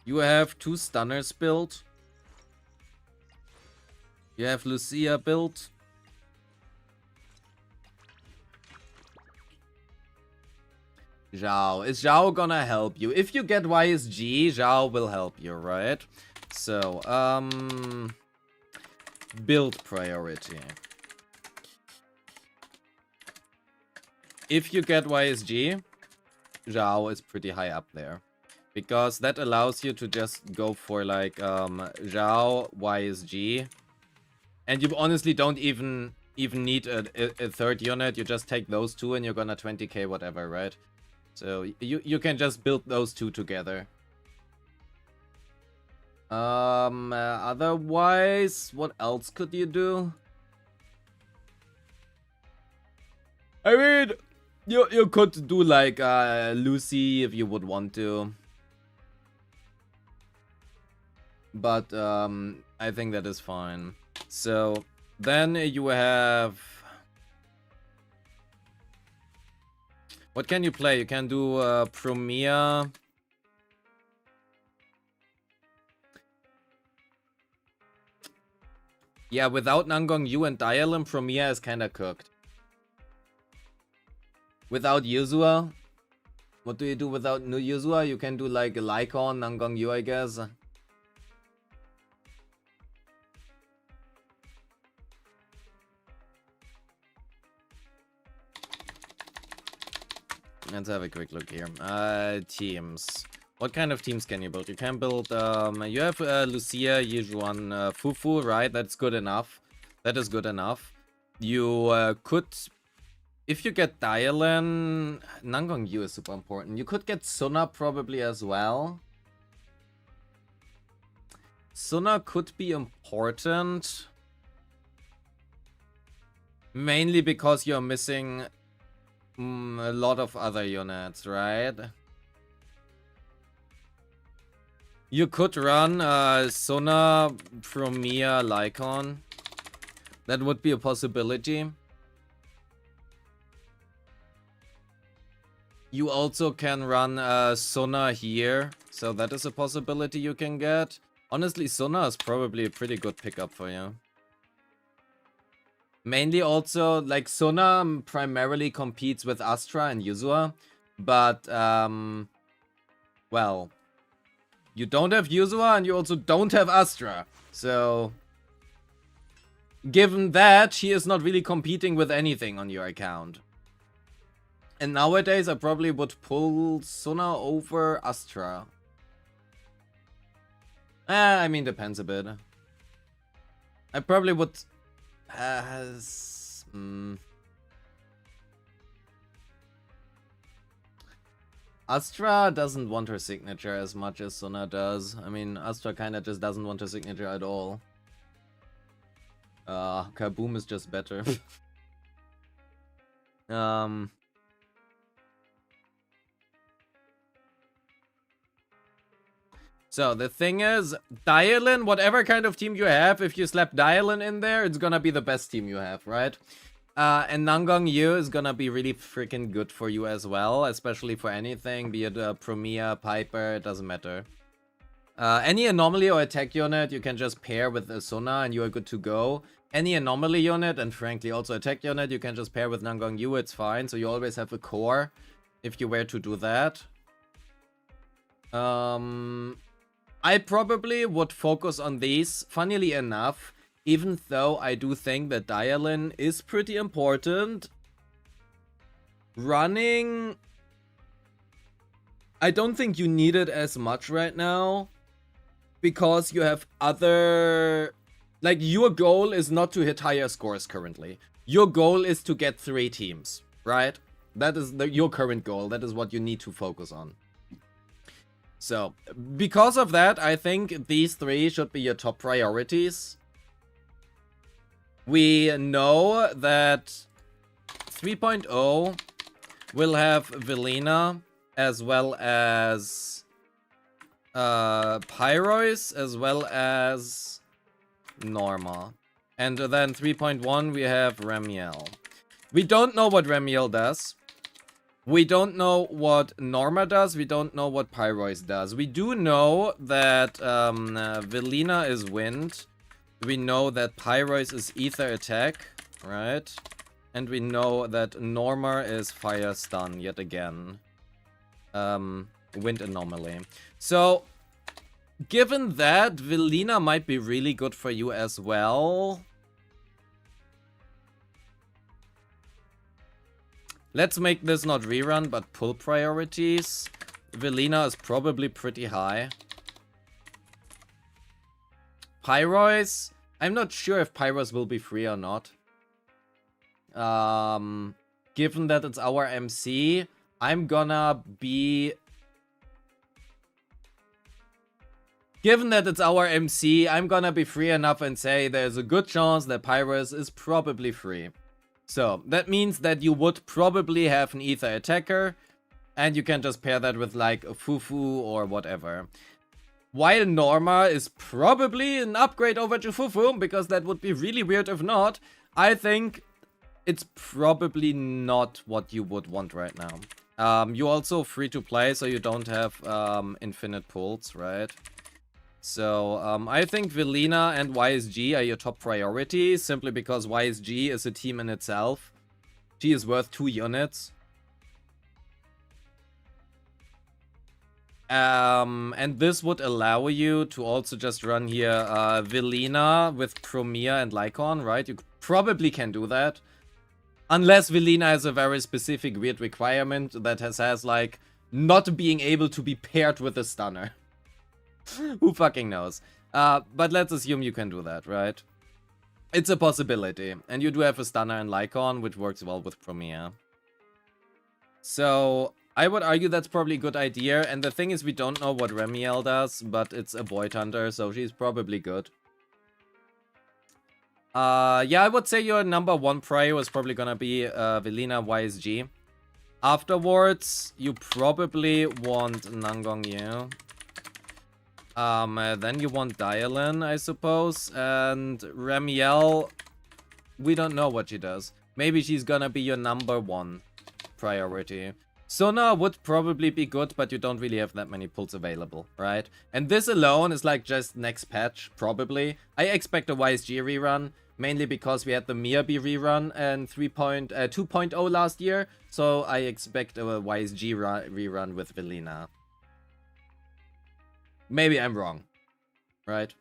You have 2 stunners built. You have Lucia built. Zhao. Is Zhao gonna help you? If you get YSG, Zhao will help you, right? So, build priority. If you get YSG, Zhao is pretty high up there. Because that allows you to just go for like, Zhao, YSG. And you honestly don't even need a 3rd unit. You just take those 2 and you're gonna 20k whatever, right? So you can just build those 2 together. Otherwise, what else could you do? I mean, you could do like Lucy if you would want to. But I think that is fine. So then you have... What can you play? You can do Promia. Yeah, without Nangong Yu and Dialem, Promia is kinda cooked. Without Yuzua? What do you do without Yuzua? You can do like Lycon, Nangong Yu, I guess. Let's have a quick look here. Teams. What kind of teams can you build? You can build, you have Lucia, Yijuan, Fufu, right? That's good enough. That is good enough. You could, if you get Dialan, Nangong Yu is super important. You could get Suna probably as well. Suna could be important. Mainly because you're missing a lot of other units, right? You could run Sona, Promia, Lycon. That would be a possibility. You also can run Sona here, so that is a possibility you can get. Honestly, Sona is probably a pretty good pickup for you. Mainly also, like, Sona primarily competes with Astra and Yuzua, but, well, you don't have Yuzua and you also don't have Astra, so given that, she is not really competing with anything on your account. And nowadays, I probably would pull Sona over Astra. I mean, depends a bit. I probably would... Astra doesn't want her signature as much as Sona does. I mean, Astra kinda just doesn't want her signature at all. Kaboom is just better. So, the thing is, Dialin, whatever kind of team you have, if you slap Dialin in there, it's gonna be the best team you have, right? And Nangong Yu is gonna be really freaking good for you as well, especially for anything, be it Promia, Piper, it doesn't matter. Any anomaly or attack unit, you can just pair with a Sona and you are good to go. Any anomaly unit, and frankly also attack unit, you can just pair with Nangong Yu, it's fine, so you always have a core if you were to do that. I probably would focus on these, funnily enough, even though I do think that Dialin is pretty important. Running... I don't think you need it as much right now, because you have other... Like, your goal is not to hit higher scores currently. Your goal is to get 3 teams, right? That is your current goal. That is what you need to focus on. So, because of that, I think these 3 should be your top priorities. We know that 3.0 will have Velena as well as Pyrois as well as Norma. And then 3.1 we have Remiel. We don't know what Remiel does. We don't know what Norma does. We don't know what Pyrois does. We do know that Velina is wind. We know that Pyrois is ether attack, right? And we know that Norma is fire stun yet again. Wind anomaly. So, given that, Velina might be really good for you as well. Let's make this not rerun, but pull priorities. Velina is probably pretty high. Pyrois, I'm not sure if Pyrois will be free or not. Given that it's our MC, I'm gonna be... Given that it's our MC, I'm gonna be free enough and say there's a good chance that Pyrois is probably free. So, that means that you would probably have an ether attacker, and you can just pair that with like a Fufu or whatever. While Norma is probably an upgrade over to Fufu, because that would be really weird if not, I think it's probably not what you would want right now. You're also free to play, so you don't have infinite pulls, right? So, I think Velina and YSG are your top priorities, simply because YSG is a team in itself. She is worth 2 units. And this would allow you to also just run here Velina with Promia and Lycon, right? You probably can do that. Unless Velina has a very specific weird requirement that has like, not being able to be paired with a stunner. Who fucking knows? But let's assume you can do that, right? It's a possibility. And you do have a stunner and Lycon, which works well with Promia. So, I would argue that's probably a good idea. And the thing is, we don't know what Remiel does, but it's a Void Hunter, so she's probably good. Yeah, I would say your number 1 prio is probably gonna be Velina YSG. Afterwards, you probably want Nangong Yu. Then you want Dialin, I suppose, and Remiel, we don't know what she does. Maybe she's gonna be your number 1 priority. Sona would probably be good, but you don't really have that many pulls available, right? And this alone is like just next patch, probably. I expect a YSG rerun, mainly because we had the Miyabi rerun and 2.0 last year, so I expect a YSG rerun with Velina. Maybe I'm wrong, right?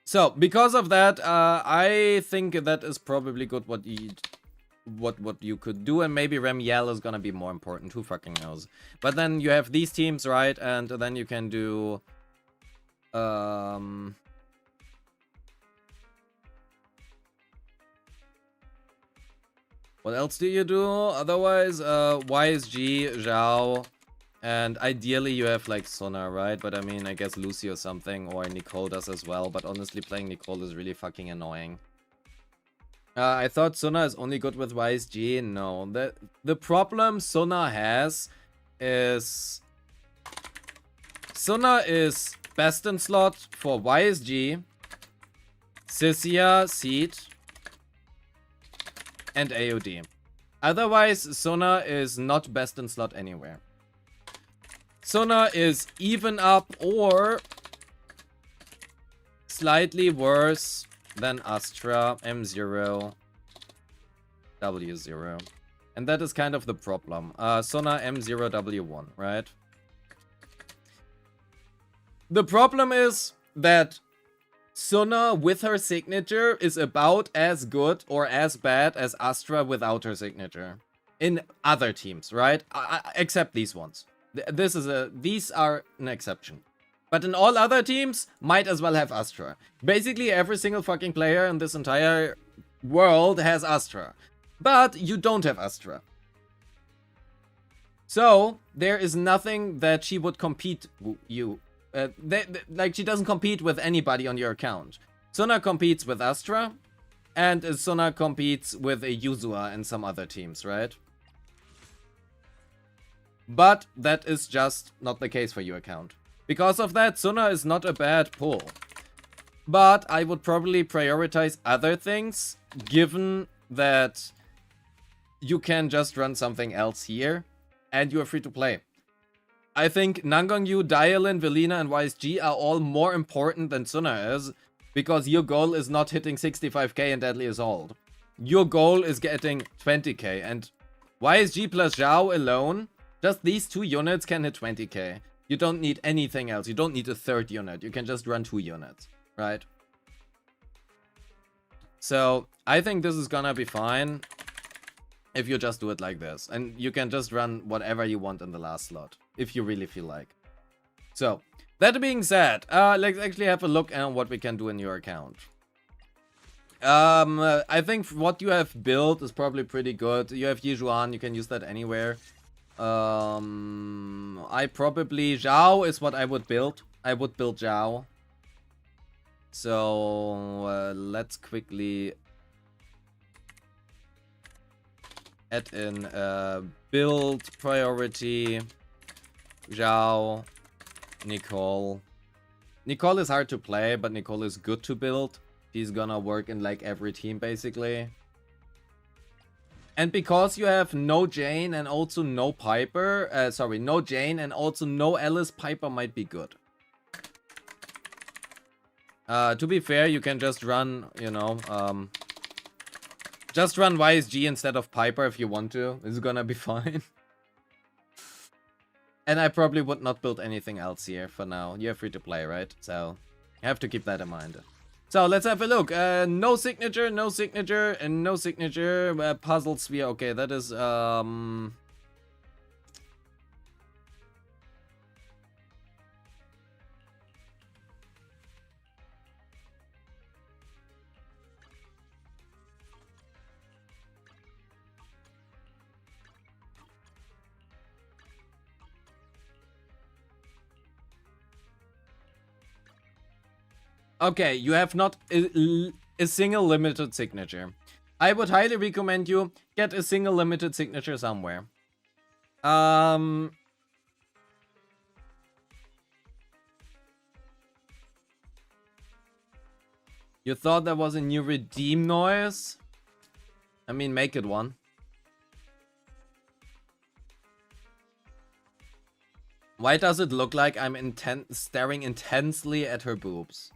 So, because of that, I think that is probably good what you could do, and maybe Remiel is gonna be more important, who fucking knows. But then you have these teams, right, and then you can do... What else do you do? Otherwise, YSG, Zhao... And ideally you have like Sona, right? But I mean, I guess Lucy or something, or Nicole does as well. But honestly, playing Nicole is really fucking annoying. I thought Sona is only good with YSG. No, the problem Sona has is... Sona is best in slot for YSG, Sisia, Seed, and AOD. Otherwise, Sona is not best in slot anywhere. Sona is even up or slightly worse than Astra, M0, W0. And that is kind of the problem. Sona, M0, W1, right? The problem is that Sona with her signature is about as good or as bad as Astra without her signature. In other teams, right? Except these ones. These are an exception. But in all other teams, might as well have Astra. Basically, every single fucking player in this entire world has Astra. But you don't have Astra. So, there is nothing that she would compete you. Like, she doesn't compete with anybody on your account. Sona competes with Astra. And Sona competes with a Yuzua and some other teams, right? But that is just not the case for your account. Because of that, Sona is not a bad pull. But I would probably prioritize other things, given that you can just run something else here, and you are free to play. I think Nangongyu, Dialin, Velina, and YSG are all more important than Suna is, because your goal is not hitting 65k in Deadly Assault. Your goal is getting 20k, and YSG plus Zhao alone, just these 2 units can hit 20k. You don't need anything else. You don't need a 3rd unit. You can just run 2 units, right? So, I think this is gonna be fine if you just do it like this. And you can just run whatever you want in the last slot, if you really feel like. So, that being said, let's actually have a look at what we can do in your account. I think what you have built is probably pretty good. You have Yijuan, you can use that anywhere. I probably... Zhao is what I would build. I would build Zhao. So, let's quickly add in build priority, Zhao, Nicole. Nicole is hard to play, but Nicole is good to build. She's gonna work in like every team basically. And because you have no Jane and also no Piper, no Jane and also no Alice, Piper might be good. To be fair, you can just run, you know, just run YSG instead of Piper if you want to. It's gonna be fine. And I probably would not build anything else here for now. You're free to play, right? So, you have to keep that in mind. So, let's have a look. No signature, no signature, and no signature. Puzzle sphere, okay, that is, okay, you have not a single limited signature. I would highly recommend you get a single limited signature somewhere. You thought there was a new redeem noise? I mean, make it one. Why does it look like I'm staring intensely at her boobs?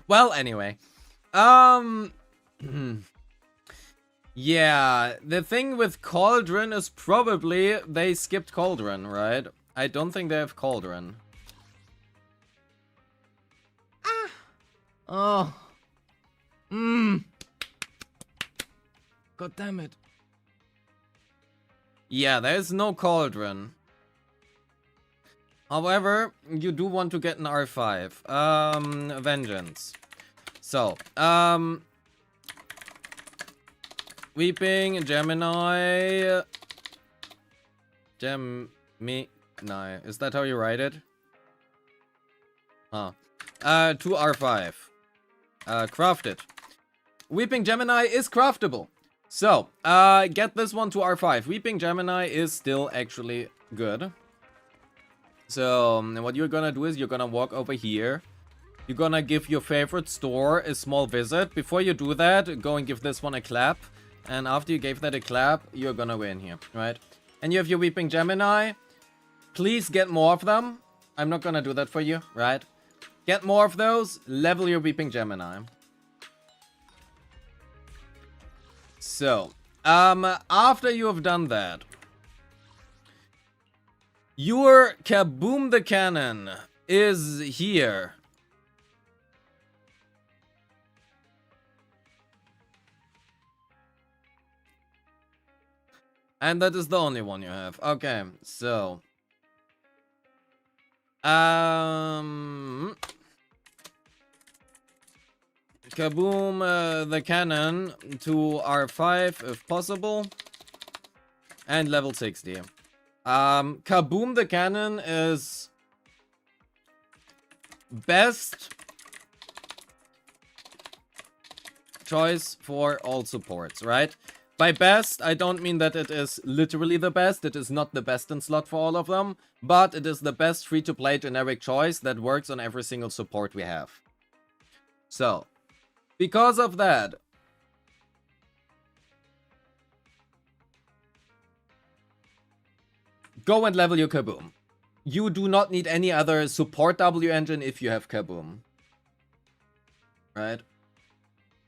Well, anyway. Yeah, the thing with Cauldron is probably they skipped Cauldron, right? I don't think they have Cauldron. Oh. God damn it. Yeah, there's no Cauldron. However, you do want to get an R5. Vengeance. So, Weeping, Gemini... Gemini. Is that how you write it? Huh. 2 R5. Craft it. Weeping Gemini is craftable. So, get this one to R5. Weeping Gemini is still actually good. So, what you're gonna do is you're gonna walk over here. You're gonna give your favorite store a small visit. Before you do that, go and give this one a clap. And after you gave that a clap, you're gonna win here, right? And you have your Weeping Gemini. Please get more of them. I'm not gonna do that for you, right? Get more of those. Level your Weeping Gemini. So, after you have done that, your Kaboom the Cannon is here. And that is the only one you have. Okay, so. Kaboom the Cannon to R5 if possible. And level 60. Kaboom the Cannon is best choice for all supports, right? By best, I don't mean that it is literally the best. It is not the best in slot for all of them, but it is the best free-to-play generic choice that works on every single support we have. So, because of that, go and level your Kaboom. You do not need any other support W engine if you have Kaboom. Right?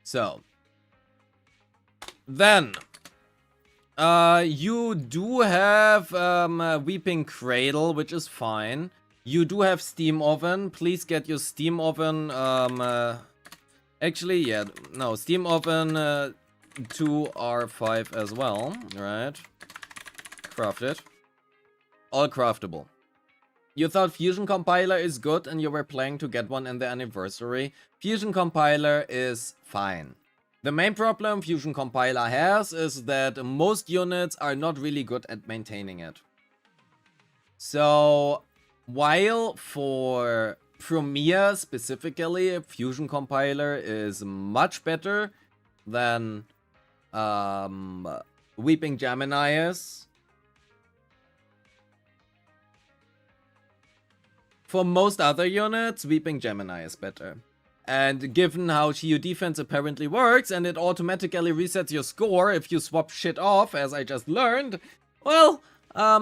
So, then, you do have Weeping Cradle, which is fine. You do have Steam Oven. Please get your Steam Oven, actually, yeah, no, Steam Oven 2R5 as well, right? Craft it. All craftable. You thought Fusion Compiler is good and you were planning to get one in the anniversary. Fusion Compiler is fine. The main problem Fusion Compiler has is that most units are not really good at maintaining it. So, while for Premier specifically, Fusion Compiler is much better than Weeping Gemini is, for most other units, Weeping Gemini is better. And given how GU defense apparently works, and it automatically resets your score if you swap shit off, as I just learned, well,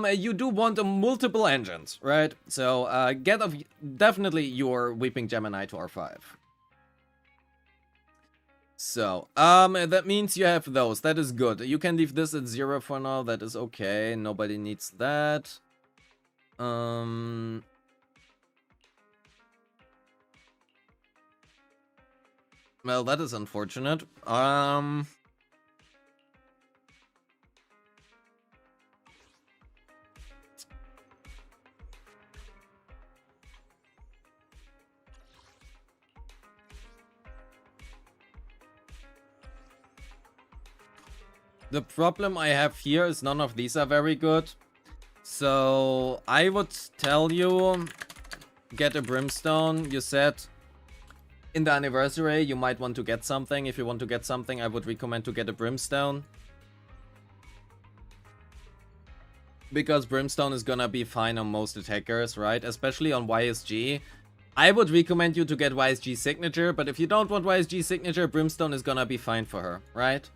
you do want multiple engines, right? So, get definitely your Weeping Gemini to R5. So, that means you have those. That is good. You can leave this at 0 for now. That is okay. Nobody needs that. Well, that is unfortunate. The problem I have here is none of these are very good. So, I would tell you, get a Brimstone. You said in the anniversary, you might want to get something. If you want to get something, I would recommend to get a Brimstone. Because Brimstone is gonna be fine on most attackers, right? Especially on YSG. I would recommend you to get YSG Signature, but if you don't want YSG Signature, Brimstone is gonna be fine for her, right?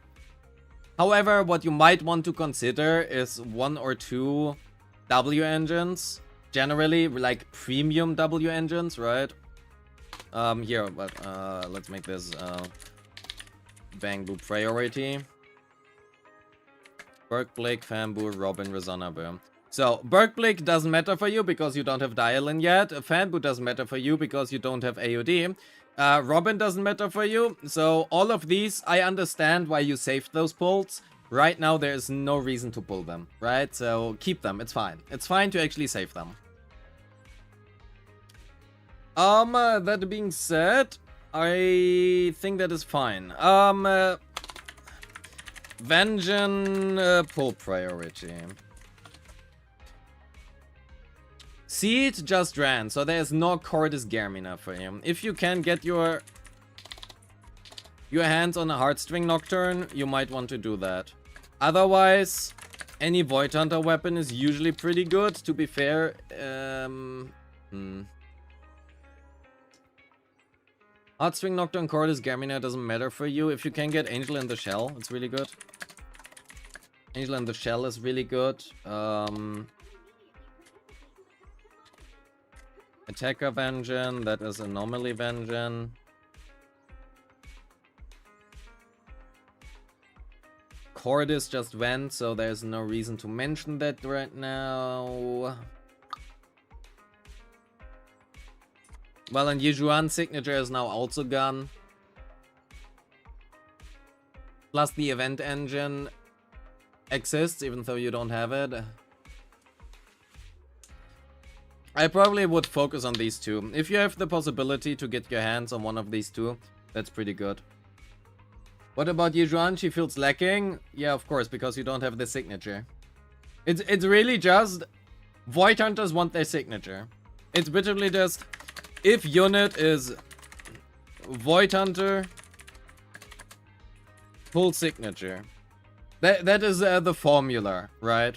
However, what you might want to consider is 1 or 2 W engines. Generally, like premium W engines, right? Here, but let's make this Bangbu priority. Berkblick, Fanbu, Robin, Resonabu. So, Berkblick doesn't matter for you because you don't have Dial-In yet. Fanbu doesn't matter for you because you don't have AOD. Robin doesn't matter for you. So, all of these, I understand why you saved those pulls. Right now, there is no reason to pull them, right? So, keep them. It's fine. It's fine to actually save them. That being said, I think that is fine. Vengeance, pull priority. Seed just ran, so there's no Cordis Garmina for him. If you can get your hands on a Heartstring Nocturne, you might want to do that. Otherwise, any Void Hunter weapon is usually pretty good, to be fair. Heartstring Nocturne, Cordis Garmina doesn't matter for you. If you can get Angel in the Shell, it's really good. Angel in the Shell is really good. Attacker Vengeance, that is Anomaly Vengeance. Cordis just went, so there's no reason to mention that right now. Well, and Yijuan Signature is now also gone. Plus the event engine exists, even though you don't have it. I probably would focus on these two. If you have the possibility to get your hands on one of these two, that's pretty good. What about Yijuan? She feels lacking? Yeah, of course, because you don't have the signature. It's really just Void Hunters want their signature. It's literally just if unit is Void Hunter, full signature. That is the formula, right?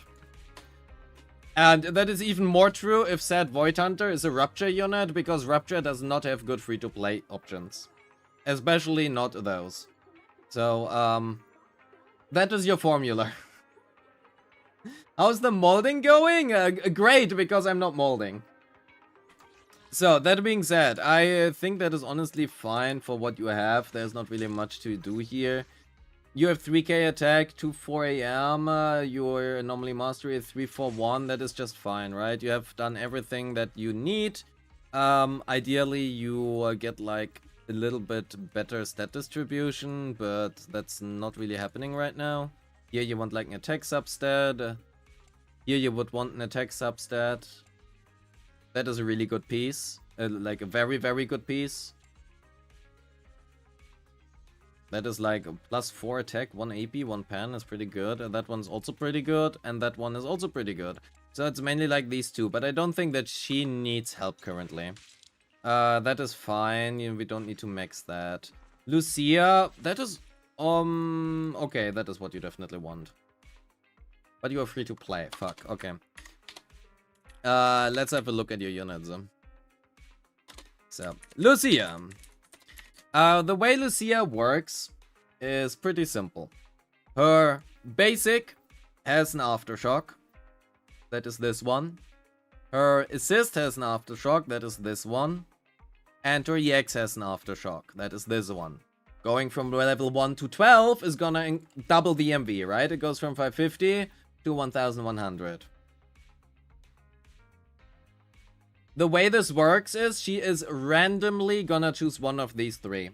And that is even more true if said Void Hunter is a Rupture unit, because Rupture does not have good free-to-play options. Especially not those. So, that is your formula. How's the molding going? Great, because I'm not molding. So, that being said, I think that is honestly fine for what you have. There's not really much to do here. You have 3k attack, 2-4 AM, your anomaly mastery is 3-4-1, that is just fine, right? You have done everything that you need. Ideally, you get like a little bit better stat distribution, but that's not really happening right now. Here you want like an attack substat. Here you would want an attack substat. That is a really good piece, like a very, very good piece. That is like a +4 attack, 1 AP, 1 pen is pretty good. And that one's also pretty good. And that one is also pretty good. So it's mainly like these two. But I don't think that she needs help currently. That is fine. We don't need to max that. Lucia, that is... okay, that is what you definitely want. But you are free to play. Fuck, okay. Let's have a look at your units. So, Lucia. The way Lucia works is pretty simple. Her basic has an aftershock. That is this one. Her assist has an aftershock. That is this one. And her EX has an aftershock. That is this one. Going from level 1 to 12 is gonna double the MV, right? It goes from 550 to 1100. The way this works is she is randomly gonna choose one of these three.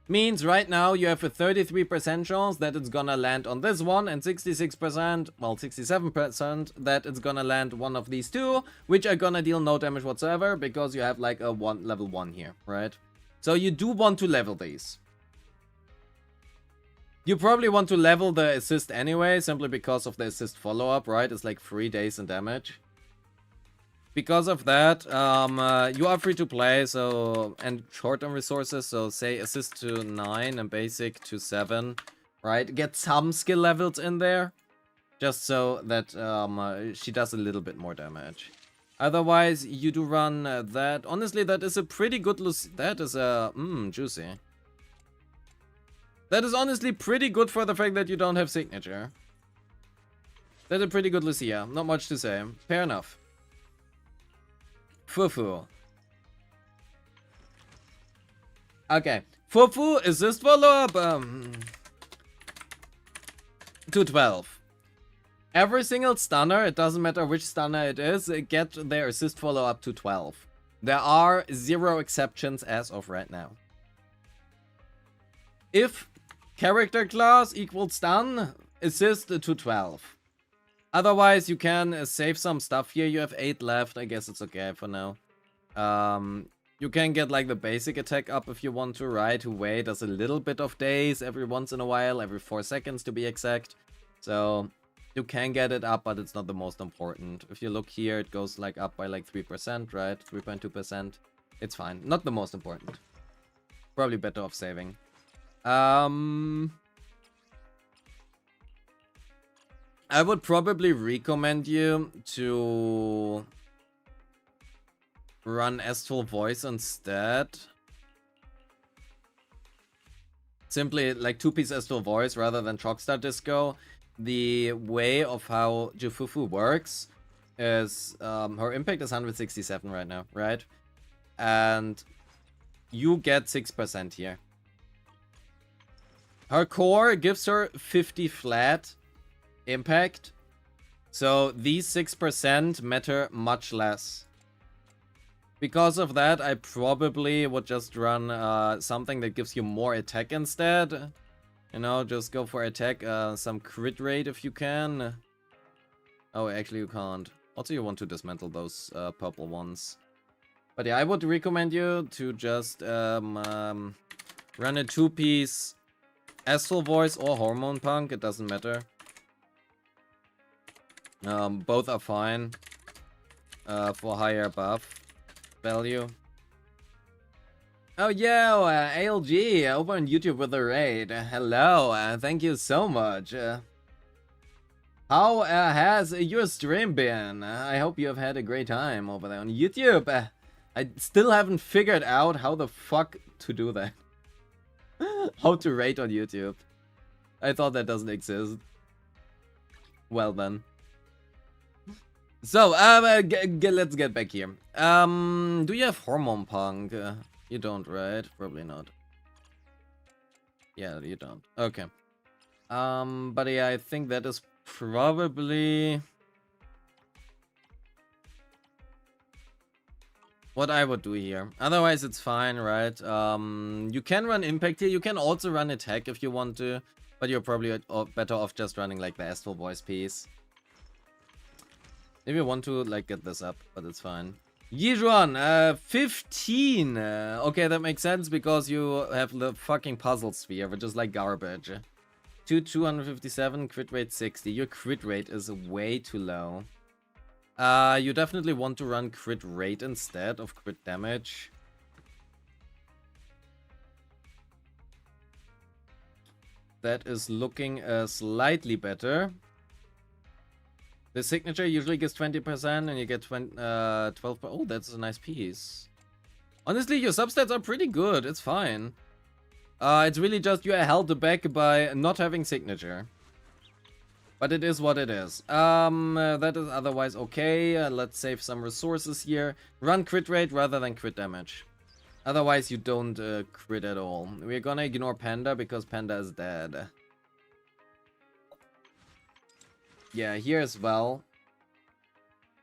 Means right now you have a 33% chance that it's gonna land on this one, and 66%, well 67% that it's gonna land one of these two, which are gonna deal no damage whatsoever because you have like a level 1 here, right? So you do want to level these. You probably want to level the assist anyway, simply because of the assist follow-up, right? It's like 3 days in damage. Because of that, you are free to play, so, and short-term resources, so say assist to 9 and basic to 7, right? Get some skill levels in there, just so that she does a little bit more damage. Otherwise, you do run that. Honestly, that is a pretty good that is a, juicy. That is honestly pretty good for the fact that you don't have signature. That's a pretty good Lucia, not much to say. Fair enough. Fufu. Okay. Fufu, assist follow-up to 12. Every single stunner, it doesn't matter which stunner it is, get their assist follow-up to 12. There are 0 exceptions as of right now. If character class equals stun, assist to 12. Otherwise, you can save some stuff here. You have 8 left. I guess it's okay for now. You can get like the basic attack up if you want to, right? Wei does a little bit of days every once in a while, every 4 seconds to be exact. So you can get it up, but it's not the most important. If you look here, it goes like up by like 3%, right? 3.2%. It's fine. Not the most important. Probably better off saving. I would probably recommend you to run Astral Voice instead. Simply like 2-piece Astral Voice rather than Chockstar Disco. The way of how Jufufu works is her impact is 167 right now, right? And you get 6% here. Her core gives her 50 flat impact, so these 6% matter much less. Because of that, I probably would just run something that gives you more attack instead. You know, just go for attack, some crit rate if you can. Oh, actually you can't. Also, you want to dismantle those purple ones. But yeah, I would recommend you to just run a 2-piece Astral Voice or Hormone Punk, it doesn't matter. Both are fine for higher buff value. Oh, yo, ALG over on YouTube with a raid. Hello, thank you so much. How has your stream been? I hope you have had a great time over there on YouTube. I still haven't figured out how the fuck to do that. How to rate on YouTube. I thought that doesn't exist. Well then. So, let's get back here. Do you have Hormone Punk? You don't, right? Probably not. Yeah, you don't. Okay. But yeah, I think that is probably what I would do here. Otherwise, it's fine, right? You can run Impact here. You can also run Attack if you want to. But you're probably better off just running like the Astral Voice piece. If you want to, like, get this up, but it's fine. Yijuan, 15. Okay, that makes sense because you have the fucking Puzzle Sphere, which is like garbage. 257, crit rate 60. Your crit rate is way too low. You definitely want to run crit rate instead of crit damage. That is looking slightly better. The signature usually gives 20% and you get 12%. Oh, that's a nice piece. Honestly, your substats are pretty good. It's fine. It's really just you are held back by not having signature. But it is what it is. That is otherwise okay. Let's save some resources here. Run crit rate rather than crit damage. Otherwise, you don't crit at all. We're gonna ignore Panda because Panda is dead. Yeah, here as well.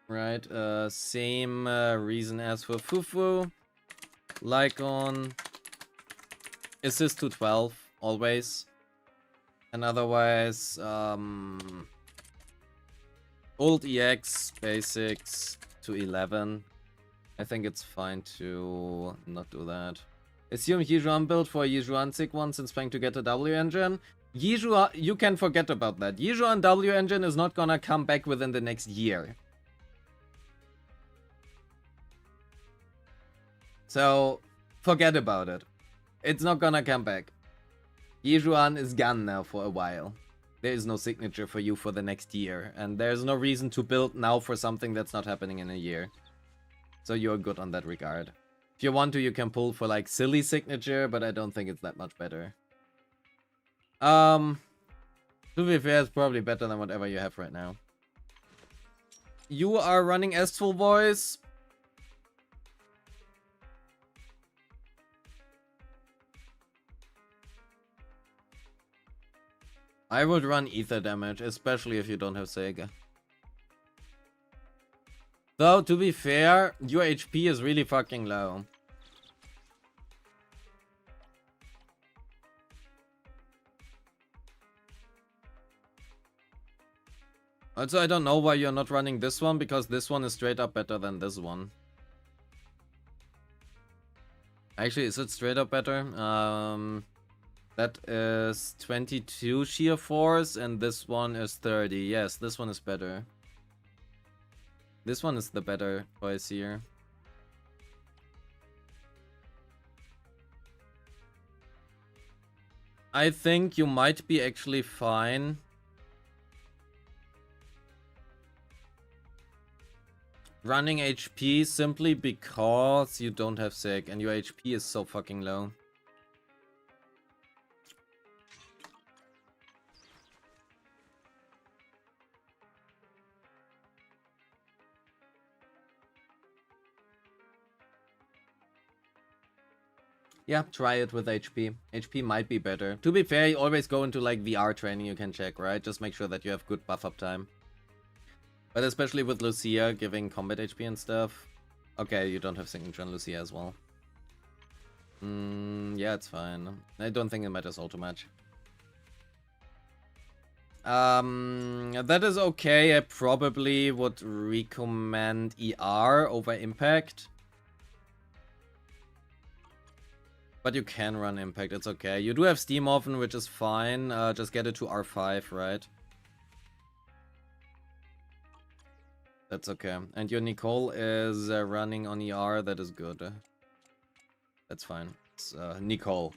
Right, same reason as for Fufu. Lycon. Assist to 12, always. And otherwise, old EX, basics to 11. I think it's fine to not do that. Assume Yijuan build for Yijuan Sig one since trying to get a W engine. Yijuan, you can forget about that. Yijuan W engine is not gonna come back within the next year. So, forget about it. It's not gonna come back. Yijuan is gone now for a while. There is no signature for you for the next year. And there's no reason to build now for something that's not happening in a year. So you're good on that regard. If you want to, you can pull for like silly signature, but I don't think it's that much better. To be fair, it's probably better than whatever you have right now. You are running Astral Voice. I would run ether damage, especially if you don't have Sega. Though, to be fair, your HP is really fucking low. Also, I don't know why you're not running this one, because this one is straight up better than this one. Actually, is it straight up better? That is 22 sheer force, and this one is 30. Yes, this one is better. This one is the better choice here. I think you might be actually fine running HP simply because you don't have Sig and your HP is so fucking low. Yeah, try it with HP. HP might be better. To be fair, you always go into like VR training, you can check, right? Just make sure that you have good buff up time. But especially with Lucia giving combat HP and stuff. Okay, you don't have signature on Lucia as well. Yeah, it's fine. I don't think it matters all too much. That is okay. I probably would recommend ER over Impact. But you can run Impact, it's okay. You do have Steam Orphan, which is fine. Just get it to R5, right? That's okay. And your Nicole is running on ER, that is good. That's fine. It's Nicole.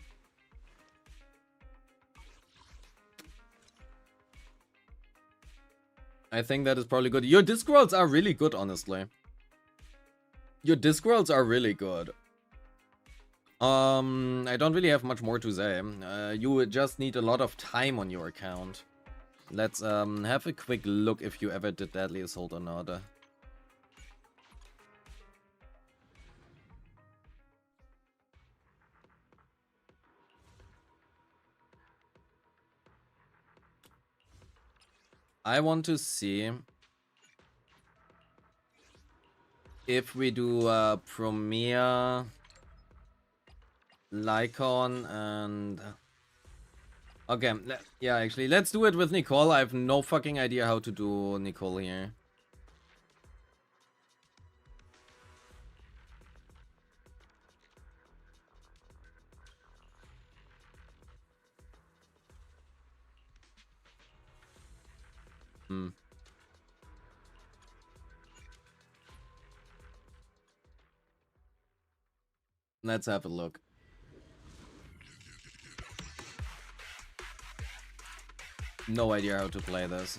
I think that is probably good. Your disc rolls are really good, honestly. Your disc rolls are really good. I don't really have much more to say. You would just need a lot of time on your account. Let's have a quick look if you ever did Deadly Assault or not. I want to see if we do Premier, Lycon, and... Okay, yeah, actually, let's do it with Nicole. I have no fucking idea how to do Nicole here. Let's have a look. No idea how to play this.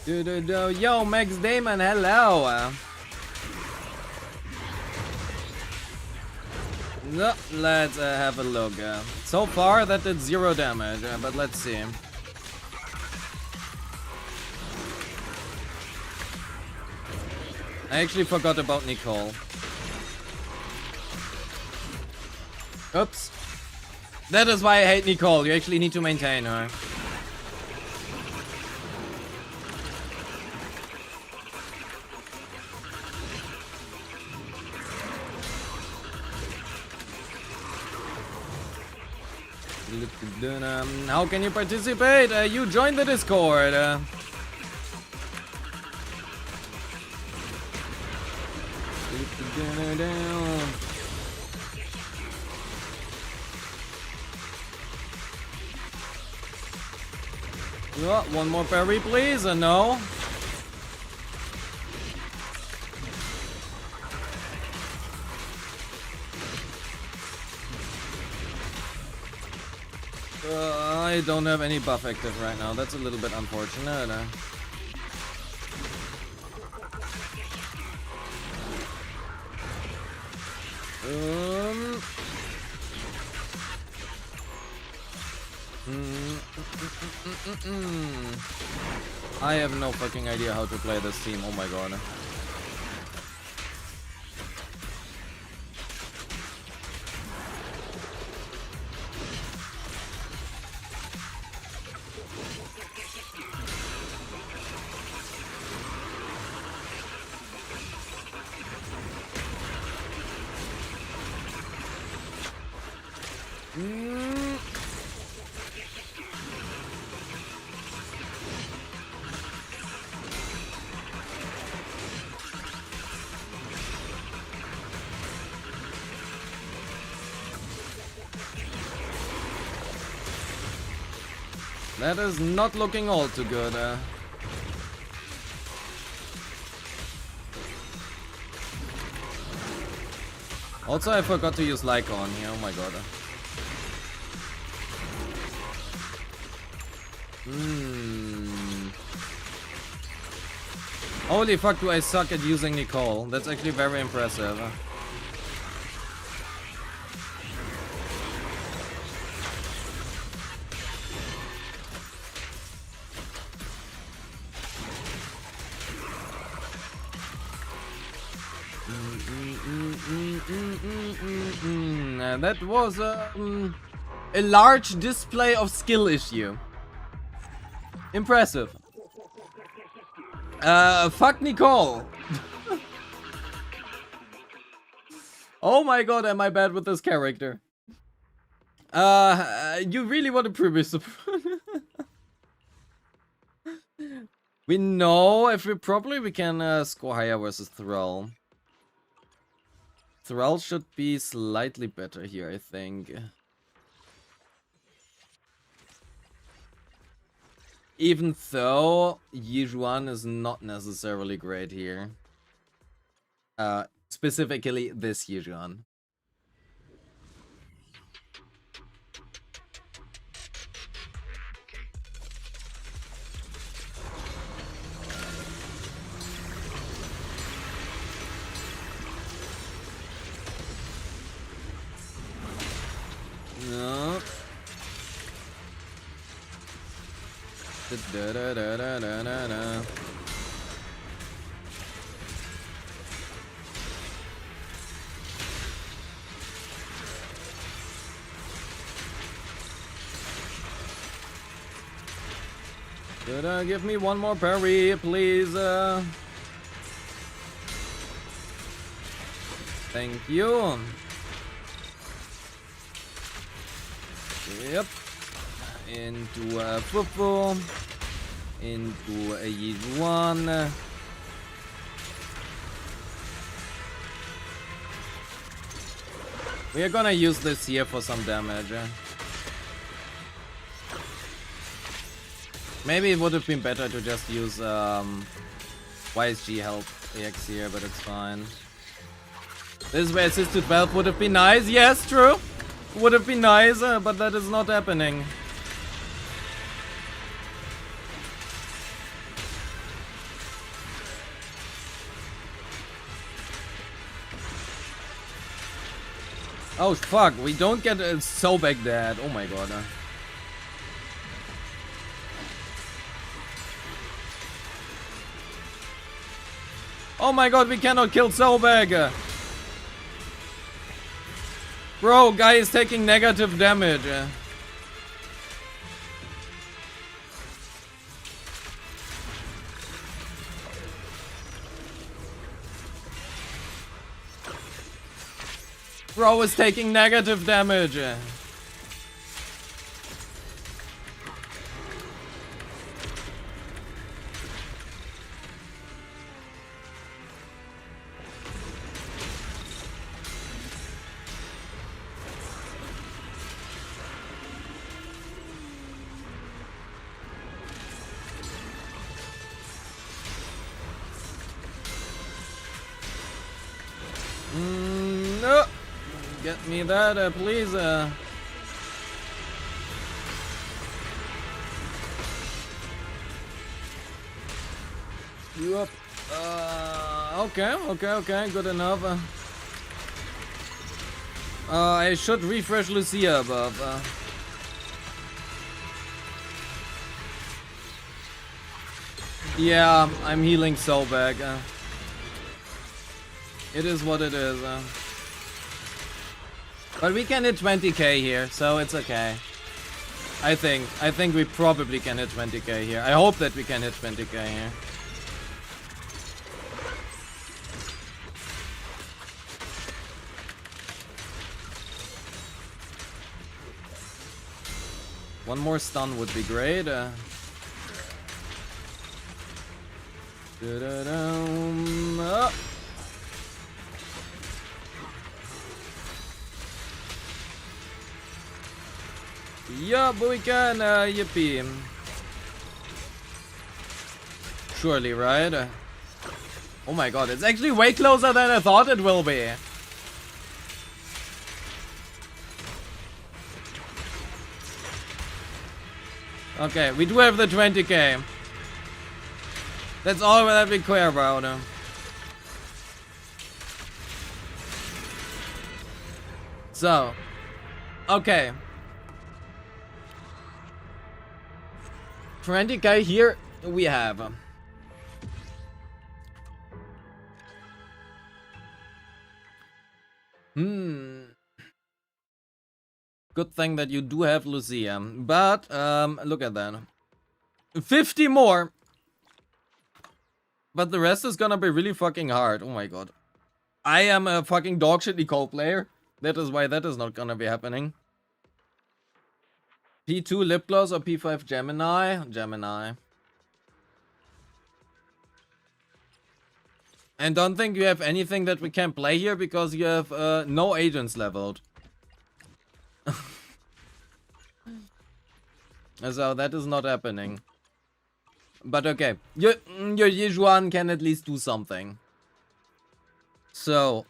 Yo, Max Damon, hello. No, let's have a look. So far, that did 0 damage, but let's see. I actually forgot about Nicole. Oops. That is why I hate Nicole. You actually need to maintain her. How can you participate? You join the Discord. One more parry, please. No. I don't have any buff active right now. That's a little bit unfortunate. I have no fucking idea how to play this team. Oh my god. That is not looking all too good. Also, I forgot to use Lycon here. Oh my god. Holy fuck, do I suck at using Nicole. That's actually very impressive. That was a large display of skill issue. Impressive. Fuck Nicole. Oh my god, am I bad with this character? You really want to previous? We know if we probably we can score higher versus Thrall. Thrall should be slightly better here, I think. Even though Yijuan is not necessarily great here. Specifically this Yijuan. No. Da, da, da, da, da, da, da. Give me one more parry, please. Thank you. Yep. Into a Fufu. Into a Yijuan. We are gonna use this here for some damage. Maybe it would have been better to just use YSG help EX here, but it's fine. This is where assisted valve would have been nice. Yes, true. Would have been nice, but that is not happening. Oh fuck, we don't get so back dead. Oh my god. Oh my god, we cannot kill Sobek. Bro, guy is taking negative damage. Bro is taking negative damage. No. Get me that, please. You up? Okay, good enough. I should refresh Lucia above. Yeah, I'm healing so bad. It is what it is. But we can hit 20k here, so it's okay. I think we probably can hit 20k here. I hope that we can hit 20k here. One more stun would be great. Yeah, but we can, yippee. Surely, right? Oh my god, it's actually way closer than I thought it will be. Okay, we do have the 20k. That's all that we care about. So, okay. 20k here we have. Good thing that you do have Lucia. But, look at that. 50 more! But the rest is gonna be really fucking hard. Oh my god. I am a fucking dogshit Nicole player. That is why that is not gonna be happening. P2 lip gloss or P5 Gemini? Gemini. And don't think you have anything that we can play here because you have no agents leveled. So that is not happening. But okay, your Yijuan can at least do something. So,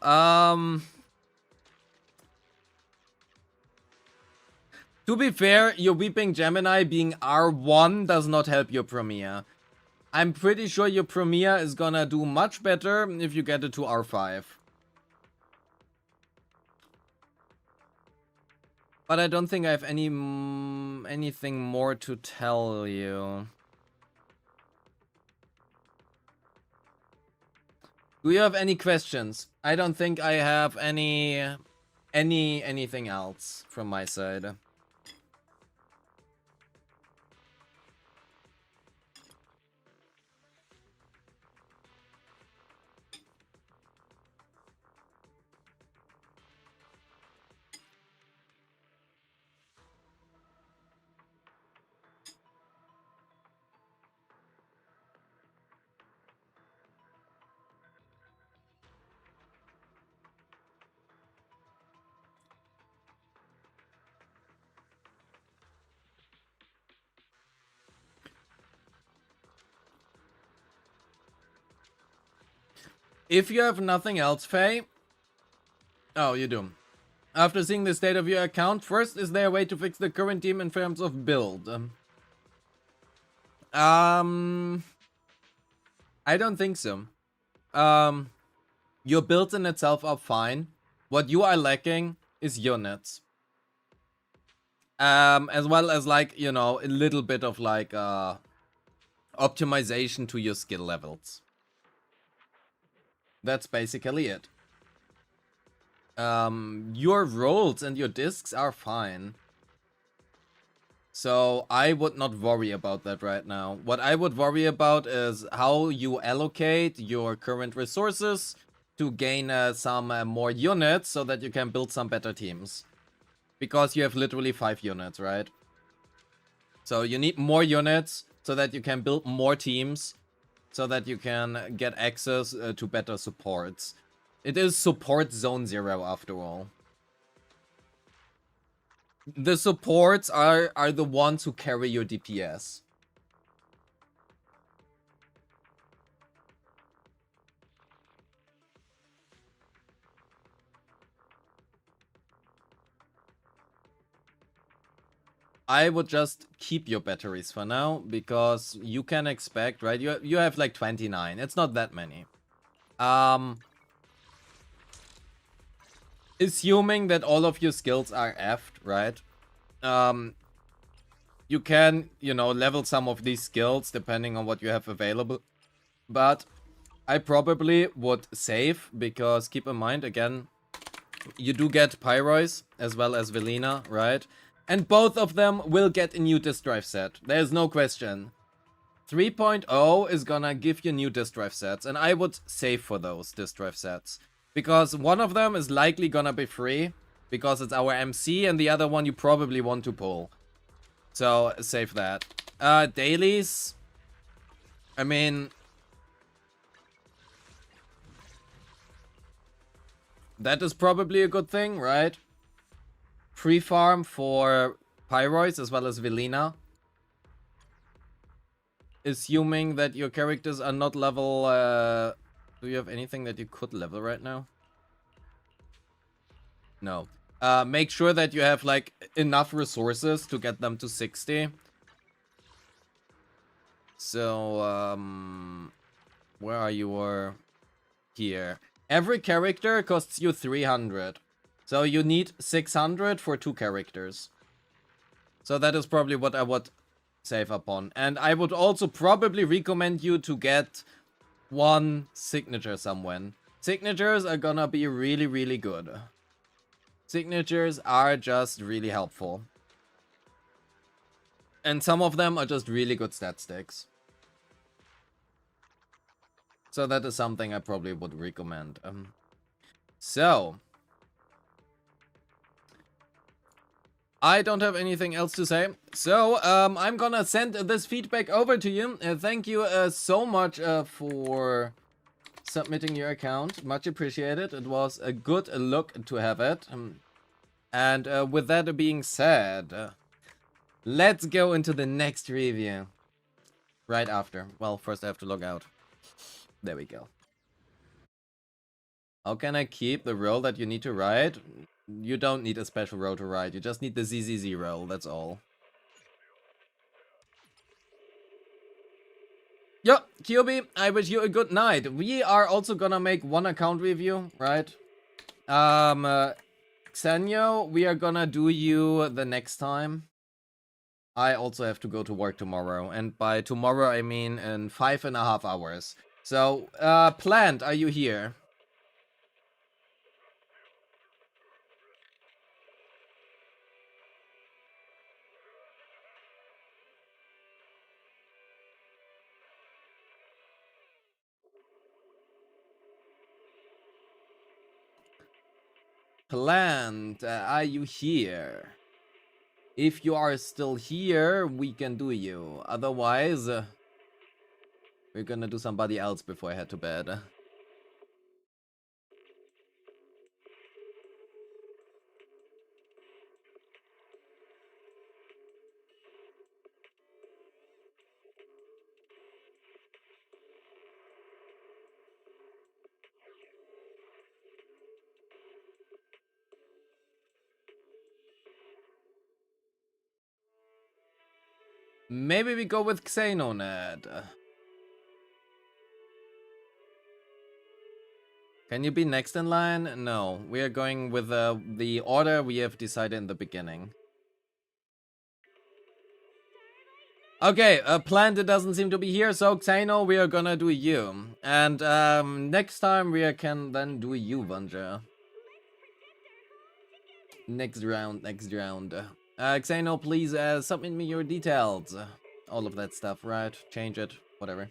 to be fair, your Weeping Gemini being R1 does not help your Premier. I'm pretty sure your Premier is gonna do much better if you get it to R5. But I don't think I have anything more to tell you. Do you have any questions? I don't think I have anything else from my side. If you have nothing else, Faye... Oh, you do. After seeing the state of your account, first, is there a way to fix the current team in terms of build? I don't think so. Your builds in itself are fine. What you are lacking is units. As well as, like, you know, a little bit of, like, optimization to your skill levels. That's basically it. Your rolls and your discs are fine. So I would not worry about that right now. What I would worry about is how you allocate your current resources to gain some more units so that you can build some better teams. Because you have literally 5 units, right? So you need more units so that you can build more teams, so that you can get access to better supports. It is support zone 0 after all. The supports are the ones who carry your DPS. I would just keep your batteries for now, because you can expect, right? You have like 29. It's not that many. Assuming that all of your skills are effed, right? You can, you know, level some of these skills depending on what you have available. But I probably would save, because keep in mind, again, you do get Pyrois as well as Velina, right? And both of them will get a new disk drive set. There's no question. 3.0 is gonna give you new disk drive sets, and I would save for those disk drive sets. Because one of them is likely gonna be free, because it's our MC, and the other one you probably want to pull. So, save that. Dailies. I mean... that is probably a good thing, right? Free farm for Pyrois as well as Velina. Assuming that your characters are not level... do you have anything that you could level right now? No. Make sure that you have, like, enough resources to get them to 60. So, where are you? Here. Every character costs you 300. So you need 600 for 2 characters. So that is probably what I would save upon. And I would also probably recommend you to get 1 signature somewhere. Signatures are gonna be really, really good. Signatures are just really helpful. And some of them are just really good stat sticks. So that is something I probably would recommend. So, I don't have anything else to say. So, I'm gonna send this feedback over to you. Thank you so much for submitting your account. Much appreciated. It was a good look to have it. And with that being said, let's go into the next review. Right after. Well, first I have to log out. There we go. How can I keep the role that you need to write? You don't need a special role to write. You just need the ZZZ role. That's all. Yo, QB, I wish you a good night. We are also gonna make one account review, right? Xenio, we are gonna do you the next time. I also have to go to work tomorrow, and by tomorrow I mean in 5.5 hours. So, Plant, are you here? Plant, are you here? If you are still here, we can do you. Otherwise, we're gonna do somebody else before I head to bed. Maybe we go with Xenonad. Can you be next in line? No, we are going with the order we have decided in the beginning. Okay, Plant doesn't seem to be here, so Xeno, we are gonna do you. And next time we can then do you, Vanja. Next round. Xeno, please submit me your details. All of that stuff, right? Change it, whatever.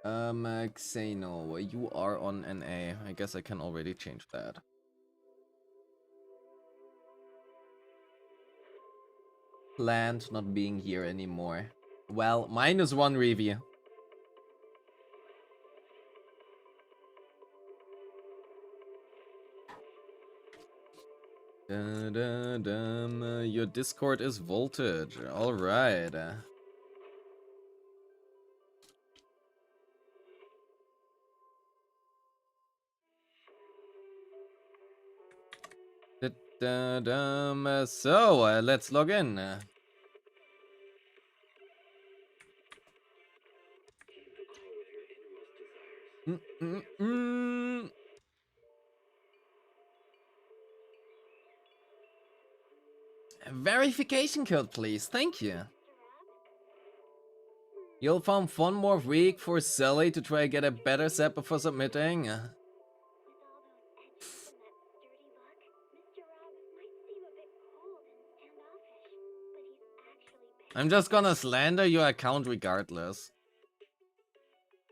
Xeno, you are on NA. I guess I can already change that. Plant not being here anymore. Well, -1 review. Your Discord is voltage. Alright. So, let's log in. Verification code, please. Thank you. You'll found 1 more week for Sally to try and get a better set before submitting. I'm just gonna slander your account regardless.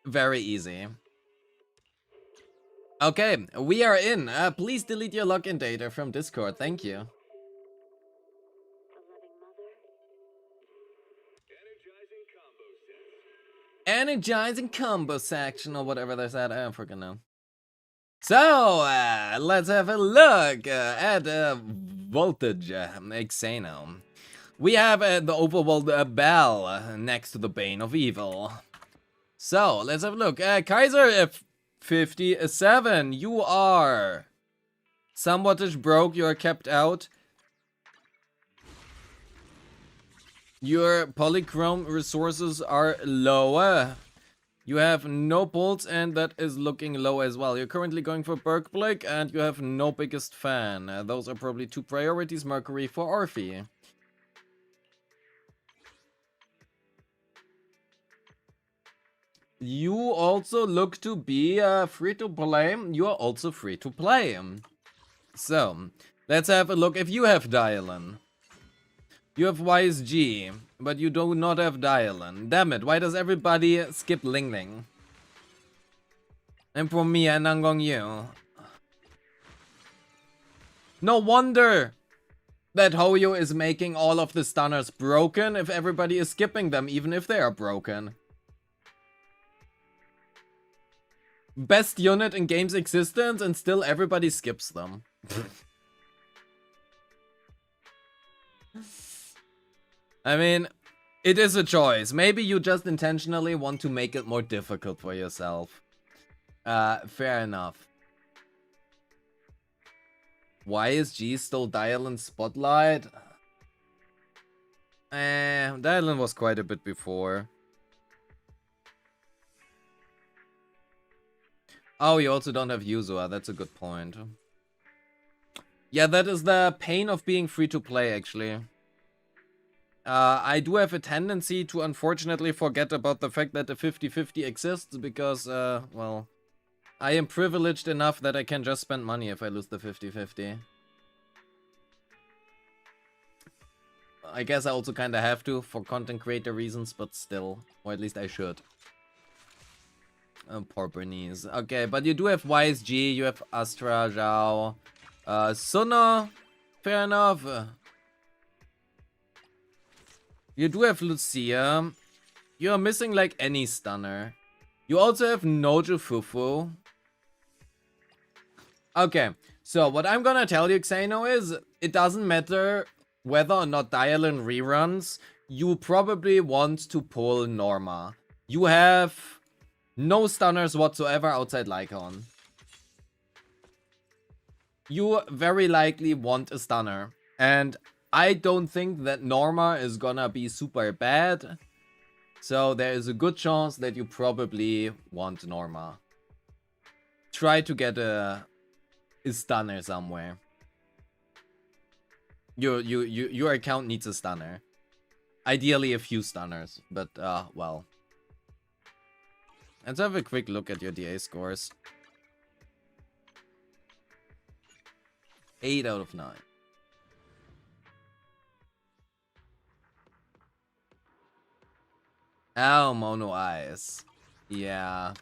Very easy. Okay, we are in. Please delete your login data from Discord. Thank you. Energizing combo section or whatever they said. I don't freaking know. So, let's have a look at voltage Xeno. We have the overworld Bell next to the Bane of Evil. So, let's have a look. Kaiser 57, you are somewhat broke, you are kept out. Your polychrome resources are lower. You have no pulse, and that is looking low as well. You're currently going for Berkblick, and you have no biggest fan. Those are probably 2 priorities. Mercury for Orphe. You also look to be free to play. You are also free to play. So, let's have a look if you have Dylan. You have YSG. But you do not have Dialin. Damn it, why does everybody skip Ling Ling? And for me, and Nangong Yu. No wonder that Hoyo is making all of the stunners broken if everybody is skipping them, even if they are broken. Best unit in game's existence, and still everybody skips them. I mean, it is a choice. Maybe you just intentionally want to make it more difficult for yourself. Fair enough. Why is G still Dialin Spotlight? Dialin was quite a bit before. Oh, you also don't have Yuzua. That's a good point. Yeah, that is the pain of being free to play, actually. I do have a tendency to unfortunately forget about the fact that the 50-50 exists because, well, I am privileged enough that I can just spend money if I lose the 50-50. I guess I also kind of have to for content creator reasons, but still. Or at least I should. Oh, poor Bernice. Okay, but you do have YSG, you have Astra, Zhao, Suna. Fair enough. You do have Lucia. You are missing like any stunner. You also have Nojo Fufu. Okay, so what I'm gonna tell you, Xeno, is it doesn't matter whether or not Dialin reruns. You probably want to pull Norma. You have no stunners whatsoever outside Lycon. You very likely want a stunner. And I don't think that Norma is gonna be super bad. So there is a good chance that you probably want Norma. Try to get a stunner somewhere. Your account needs a stunner. Ideally a few stunners, but well. Let's have a quick look at your DA scores. 8 out of 9. Oh, mono eyes. Yeah.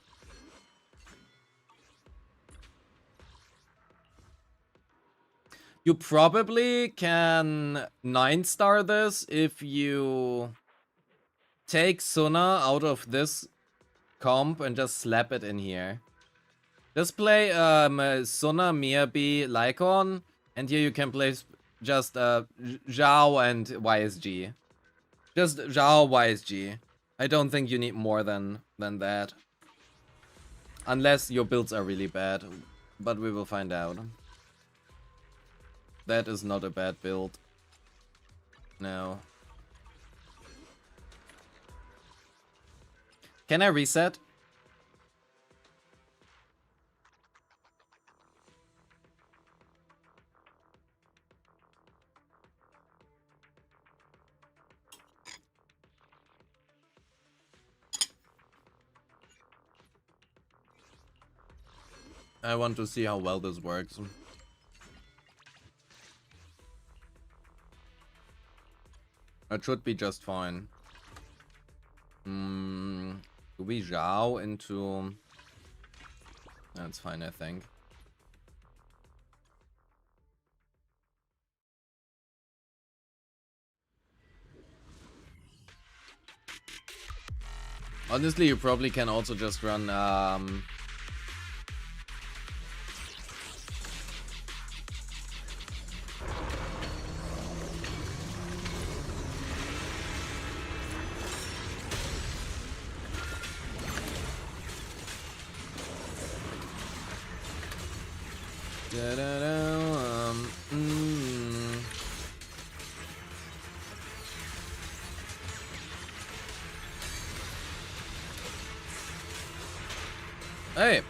You probably can 9-star this if you take Suna out of this comp and just slap it in here. Just play Suna, Miyabi, Lycon, and here you can play just Zhao and YSG. Just Zhao, YSG. I don't think you need more than that. Unless your builds are really bad, but we will find out. That is not a bad build. No. Can I reset? I want to see how well this works. It should be just fine. Do we Zhao into... That's fine, I think. Honestly, you probably can also just run... Hey!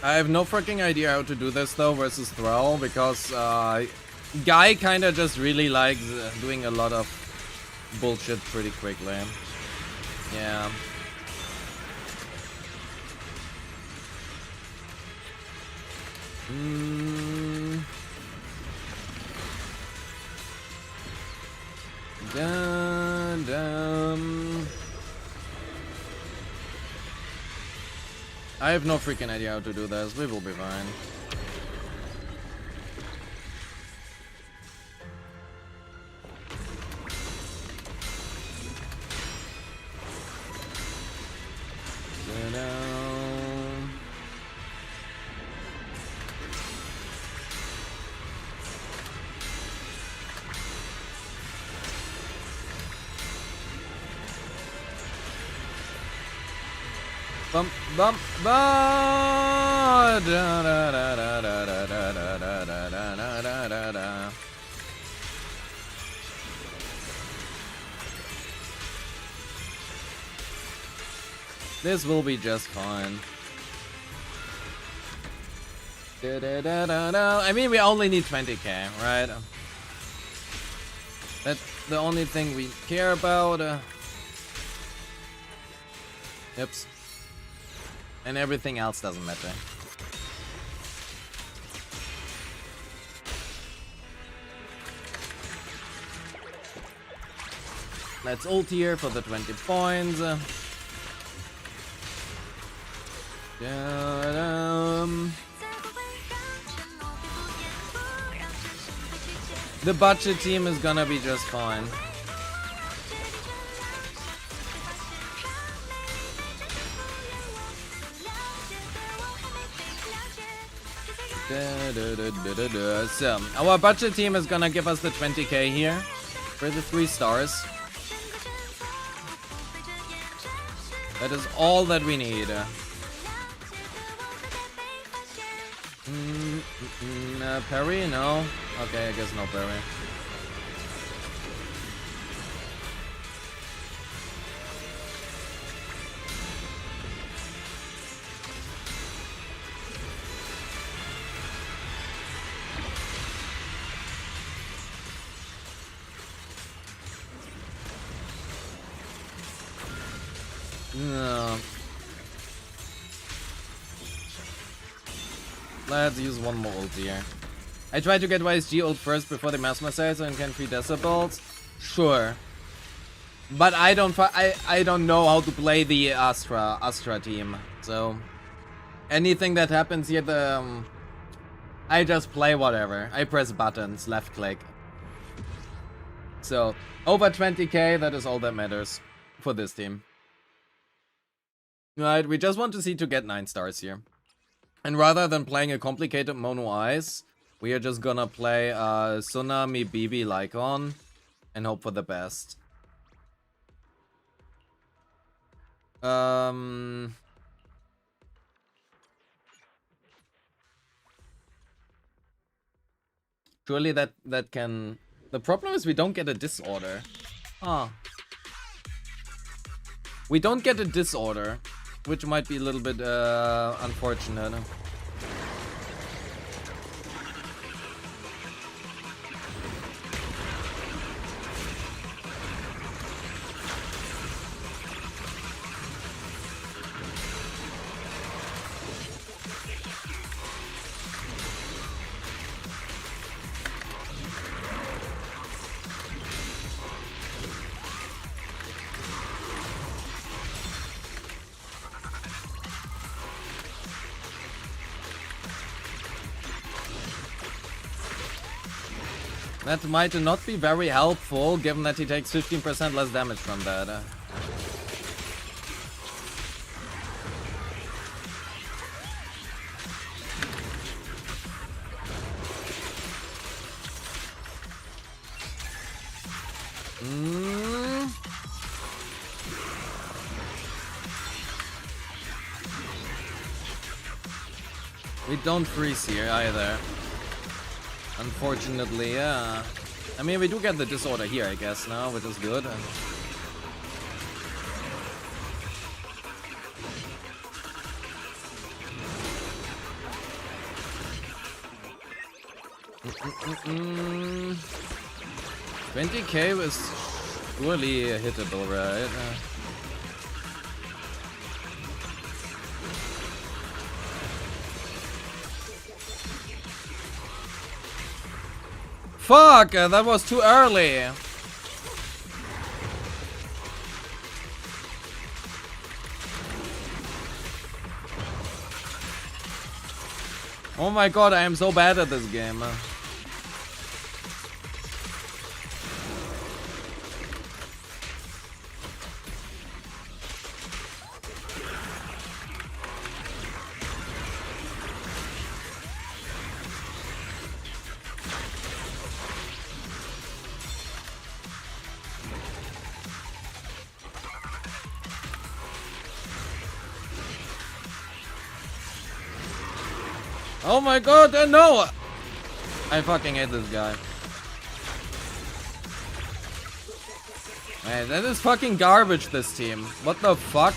I have no freaking idea how to do this though versus Thrall, because Guy kinda just really likes doing a lot of bullshit pretty quickly. Yeah. Dun, dun. I have no freaking idea how to do this. We will be fine. Dun-dun. Bum bum ba da da da da da da da da da da da da da. This will be just fine. Da, da, da, da, da. I mean, we only need 20k, right? That's the only thing we care about. Oops. And everything else doesn't matter. Let's ult here for the 20 points. The budget team is gonna be just fine. So, our budget team is gonna give us the 20k here for the 3 stars. That is all that we need. Parry? No? Okay, I guess no parry. No. Let's use one more ult here. I tried to get YSG ult first before the mass missile so I can 3 decibels. Sure. But I don't know how to play the Astra team. So anything that happens here, I just play whatever. I press buttons, left click. So over 20k, that is all that matters for this team. Right, we just want to see to get 9 stars here. And rather than playing a complicated mono ice, we are just gonna play Tsunami BB Lycon and hope for the best. Surely that can... The problem is we don't get a disorder. Ah. We don't get a disorder, which might be a little bit unfortunate. That might not be very helpful, given that he takes 15% less damage from that. We don't freeze here either. Unfortunately, yeah. I mean, we do get the disorder here, I guess, now, which is good. Mm-mm-mm-mm. 20k was surely hittable, right? Fuck, that was too early. Oh my god, I am so bad at this game. Oh my god, no! I fucking hate this guy. Man, that is fucking garbage, this team. What the fuck?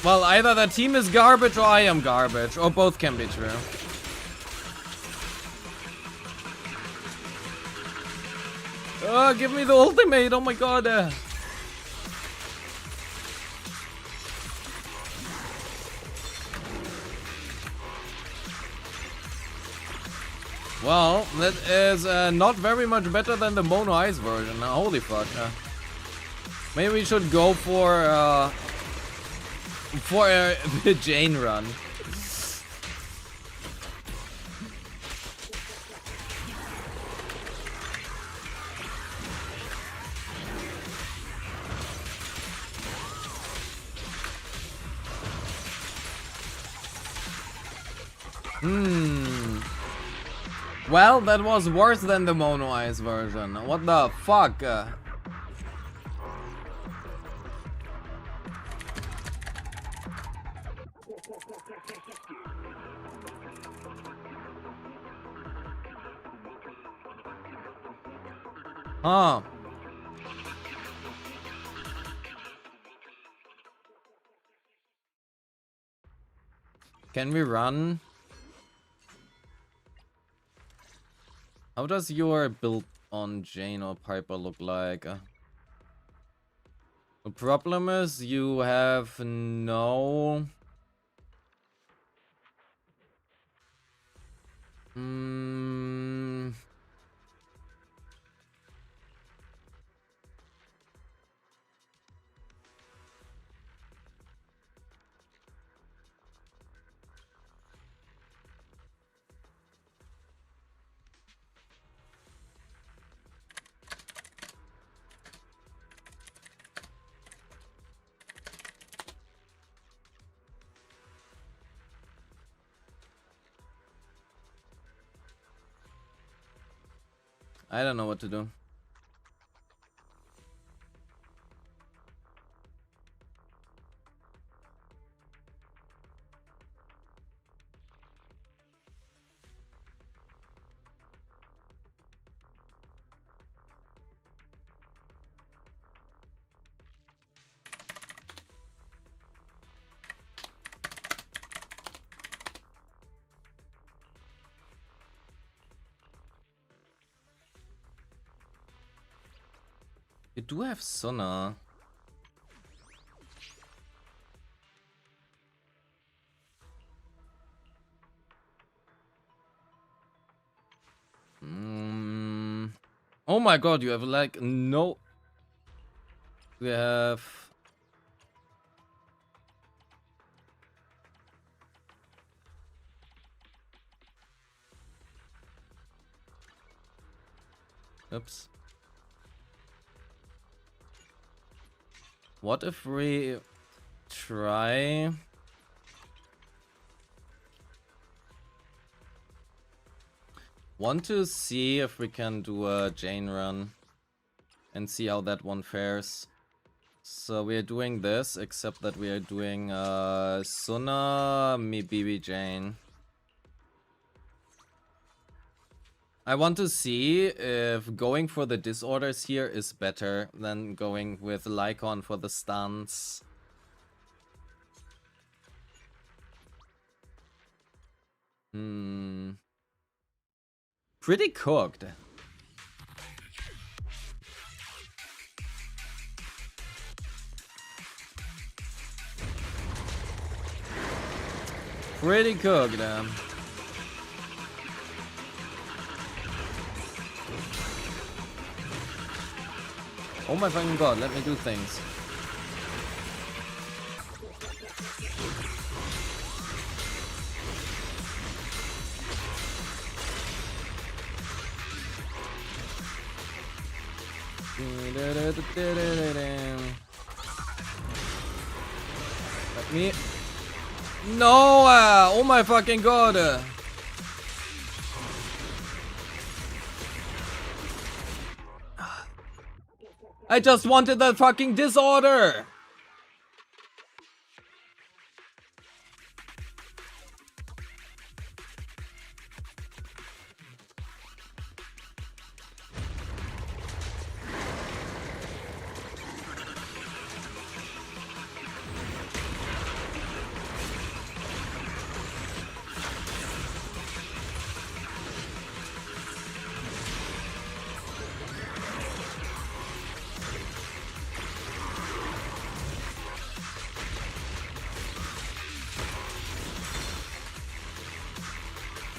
Well, either the team is garbage or I am garbage, or both can be true. Oh, give me the ultimate, oh my god. Well, that is not very much better than the Mono Ice version. Holy fuck. Maybe we should go for the Jane run. Well, that was worse than the Mono Ice version. What the fuck? Huh. Can we run? How does your build on Jane or Piper look like? The problem is you have no... I don't know what to do. You do have Sona. Oh my god, you have like no... We have... Oops. What if we try... Want to see if we can do a Jane run and see how that one fares. So we are doing this, except that we are doing Suna, maybe Jane. I want to see if going for the disorders here is better than going with Lycon for the stuns. Pretty cooked. Pretty cooked. Oh my fucking god, let me do things. Let me... No! Oh my fucking god! I just wanted that fucking disorder!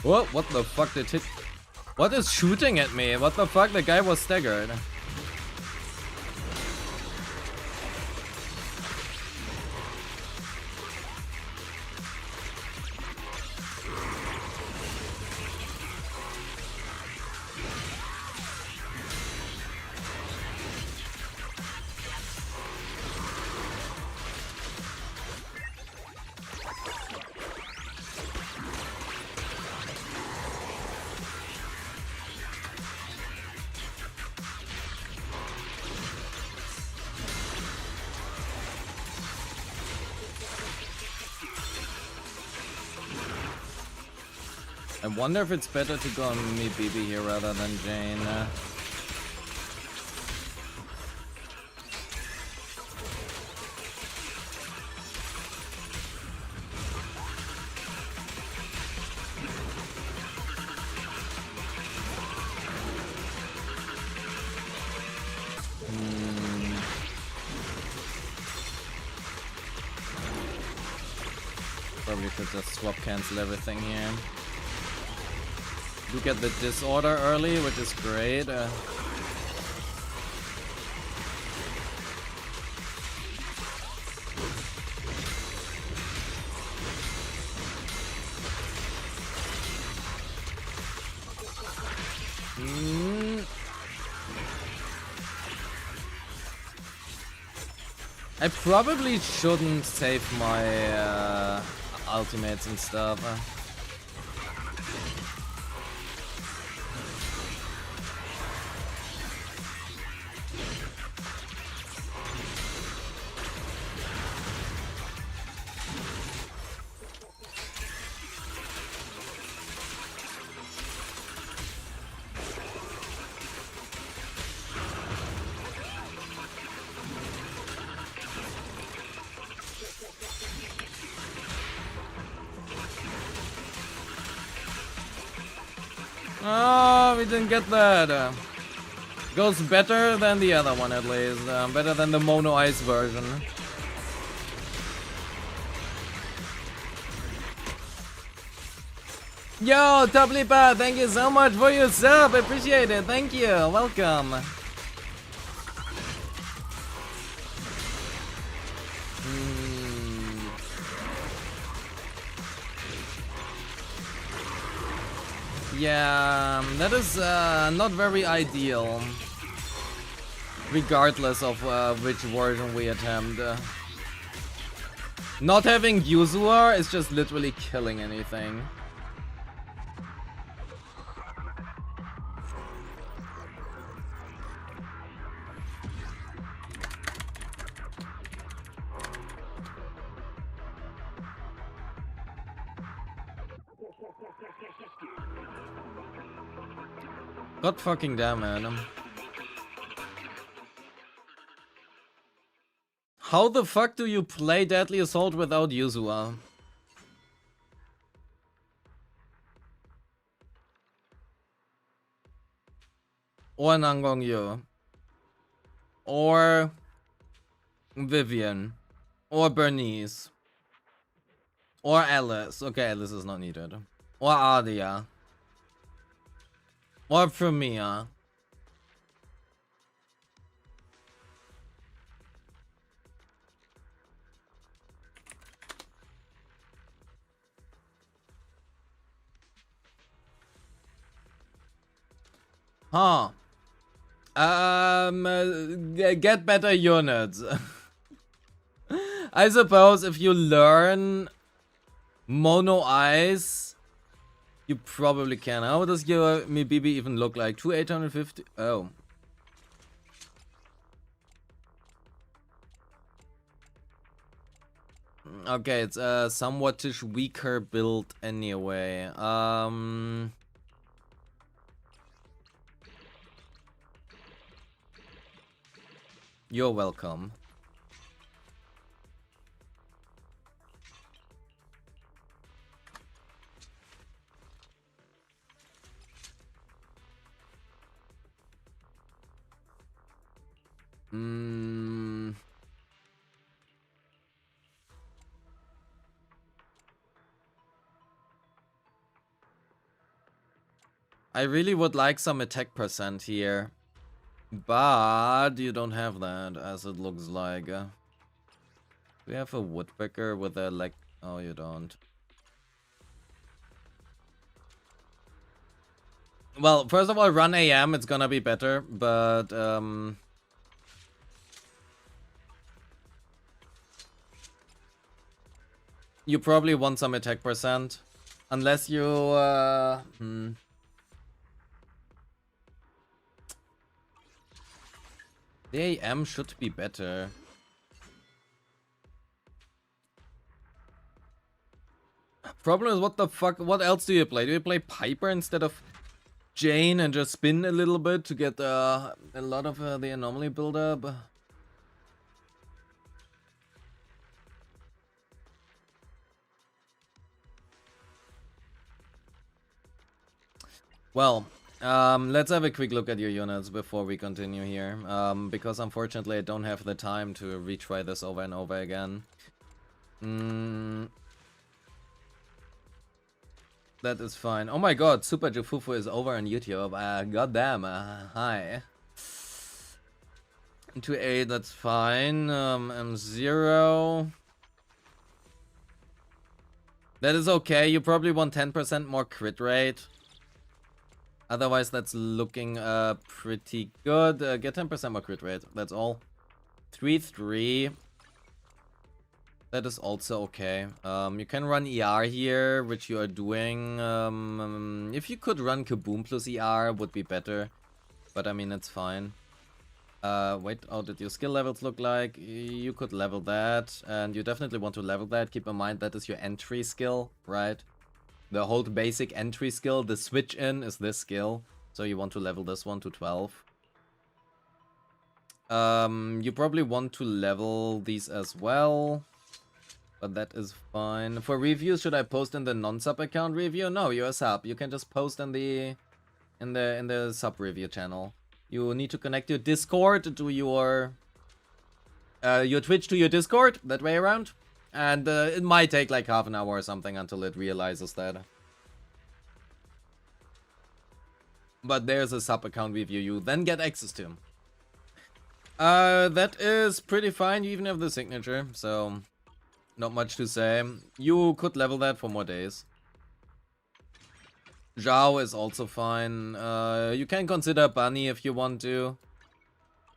Whoa, what the fuck did hit? What is shooting at me? What the fuck? The guy was staggered. I wonder if it's better to go on me BB here rather than Jane. Probably could just swap cancel everything here. You get the disorder early, which is great. I probably shouldn't save my ultimates and stuff. Oh, we didn't get that. Goes better than the other one at least. Better than the mono ice version. Yo, Toplipa, thank you so much for your sub. Appreciate it. Thank you. Welcome. Yeah, that is not very ideal. Regardless of which version we attempt. Not having Yuzua is just literally killing anything. God fucking damn it. How the fuck do you play Deadly Assault without Yuzua? Or Nangongyo. Or Vivian. Or Bernice. Or Alice. Okay, Alice is not needed. Or Adia. Or Premia. Huh. Get better units. I suppose if you learn Mono Eyes, you probably can. How does your Mibibi even look like? 2850? Oh. Okay, it's a somewhat-ish weaker build anyway. You're welcome. I really would like some attack percent here. But you don't have that, as it looks like. We have a woodpecker with a leg. Oh, you don't. Well, first of all, run AM, it's gonna be better, but you probably want some attack percent. Unless you the AM should be better. Problem is, what the fuck? What else do you play? Do you play Piper instead of Jane and just spin a little bit to get a lot of the anomaly buildup? Well, let's have a quick look at your units before we continue here. Because unfortunately I don't have the time to retry this over and over again. That is fine. Oh my god, Super Jufufu is over on YouTube. Goddamn, hi. 2-8, that's fine. M0. That is okay. You probably want 10% more crit rate. Otherwise, that's looking pretty good. Get 10% more crit rate. That's all. 3-3. That is also okay. You can run ER here, which you are doing. If you could run Kaboom plus ER, would be better. But I mean, it's fine. Wait, how did your skill levels look like? You could level that, and you definitely want to level that. Keep in mind that is your entry skill, right? The whole basic entry skill, the switch in is this skill. So you want to level this one to 12. You probably want to level these as well. But that is fine. For reviews, should I post in the non-sub account review? No, you're a sub. You can just post in the sub review channel. You need to connect your Discord to your Twitch to your Discord, that way around. And it might take like half an hour or something until it realizes that. But there's a sub account review you then get access to. That is pretty fine. You even have the signature, so not much to say. You could level that for more days. Zhao is also fine. You can consider Bunny if you want to.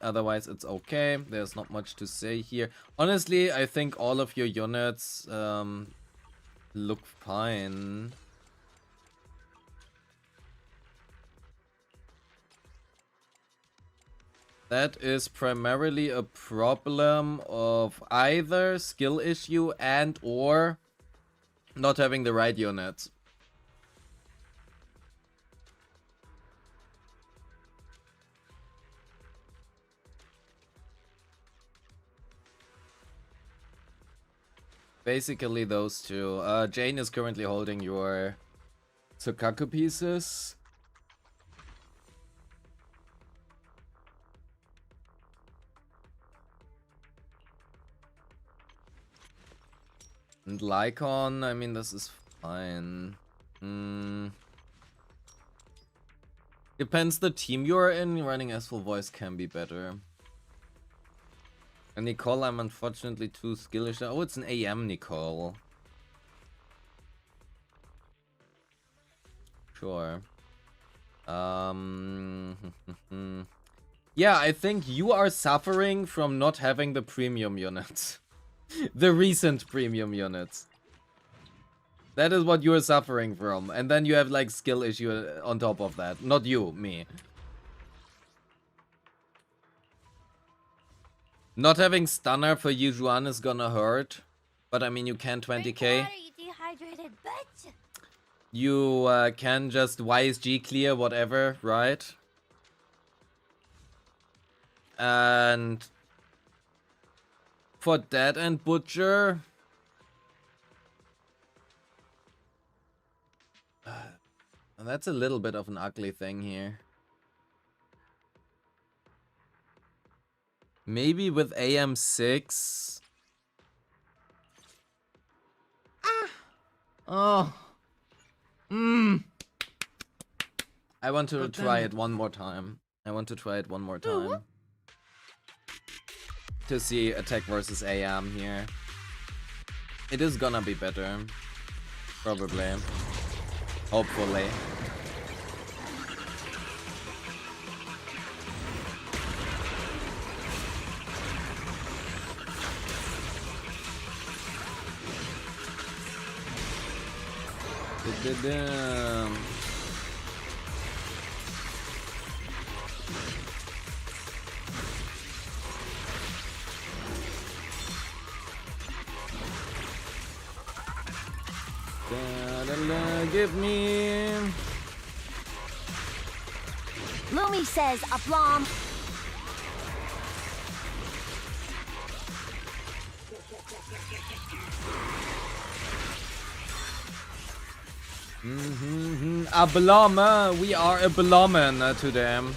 Otherwise, it's okay. There's not much to say here. Honestly, I think all of your units look fine. That is primarily a problem of either skill issue and or not having the right units. Basically those two. Jane is currently holding your Tsukaku pieces. And Lycon, I mean, this is fine. Depends the team you're in. Running as full voice can be better. And Nicole, I'm unfortunately too skillish. Oh, it's an AM Nicole. Sure. Yeah, I think you are suffering from not having the premium units. The recent premium units. That is what you're suffering from. And then you have like skill issue on top of that. Not you, me. Not having stunner for Yujuan is gonna hurt. But I mean, you can 20k. You can just YSG clear whatever, right? And for that and Butcher, that's a little bit of an ugly thing here. Maybe with AM6. Oh. I want to try it one more time. To see attack versus AM here. It is gonna be better. Probably. Hopefully. Give me. Lumi says a blom. A blommer. We are a blommen to them.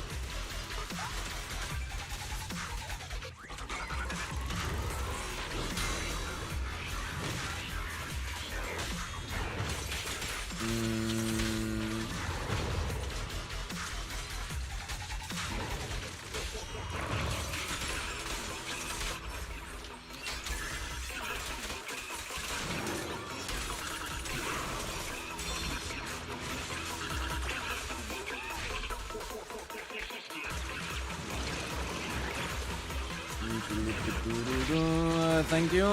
Thank you.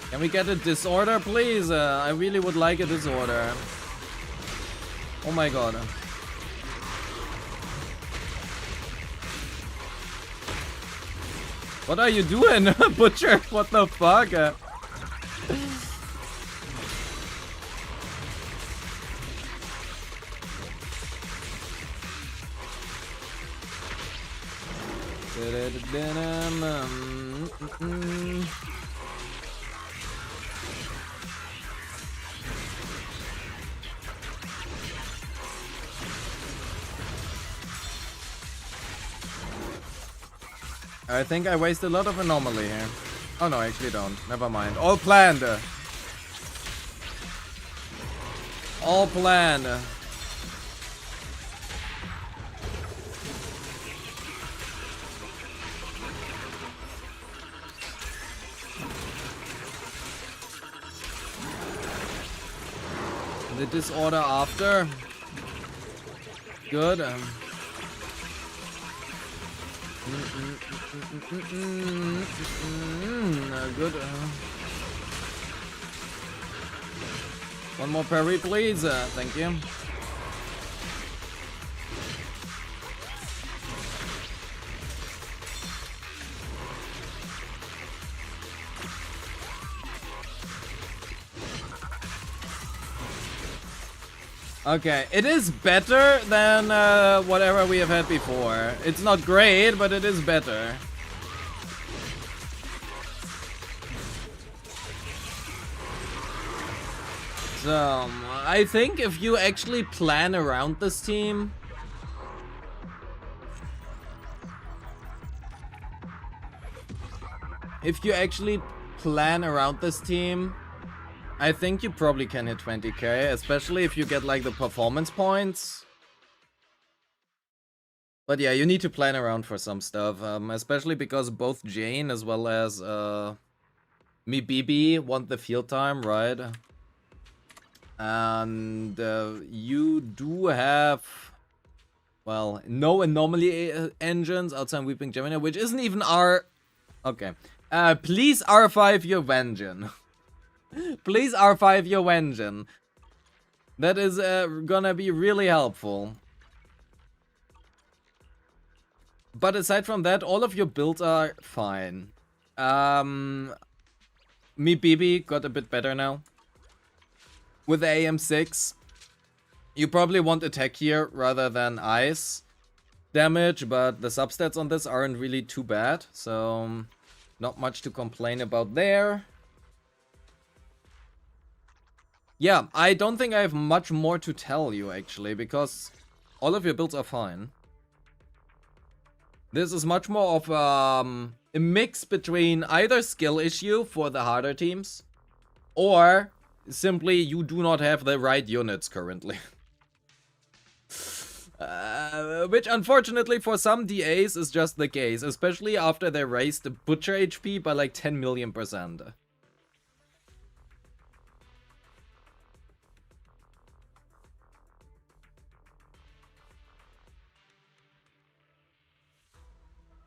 Can we get a disorder, please? I really would like a disorder. Oh my god. What are you doing, Butcher? What the fuck? I think I waste a lot of anomaly here. Oh no, I actually don't. Never mind. All planned. All planned. The disorder after. Good. Good. One more parry, please. Thank you. Okay, it is better than whatever we have had before. It's not great, but it is better. So, I think if you actually plan around this team... If you actually plan around this team... I think you probably can hit 20k, especially if you get like the performance points. But yeah, you need to plan around for some stuff, especially because both Jane as well as Mibibi want the field time, right? And you do have, well, no anomaly engines outside Weeping Gemini, which isn't even R. Okay. Please R5 your engine. Please R5 your engine. That is gonna be really helpful. But aside from that, all of your builds are fine. Me BB got a bit better now. With the AM6. You probably want attack here rather than ice damage, but the substats on this aren't really too bad. So, not much to complain about there. Yeah, I don't think I have much more to tell you actually, because all of your builds are fine. This is much more of a mix between either skill issue for the harder teams, or simply you do not have the right units currently. Which unfortunately for some DAs is just the case, especially after they raised the Butcher HP by like 10 million%.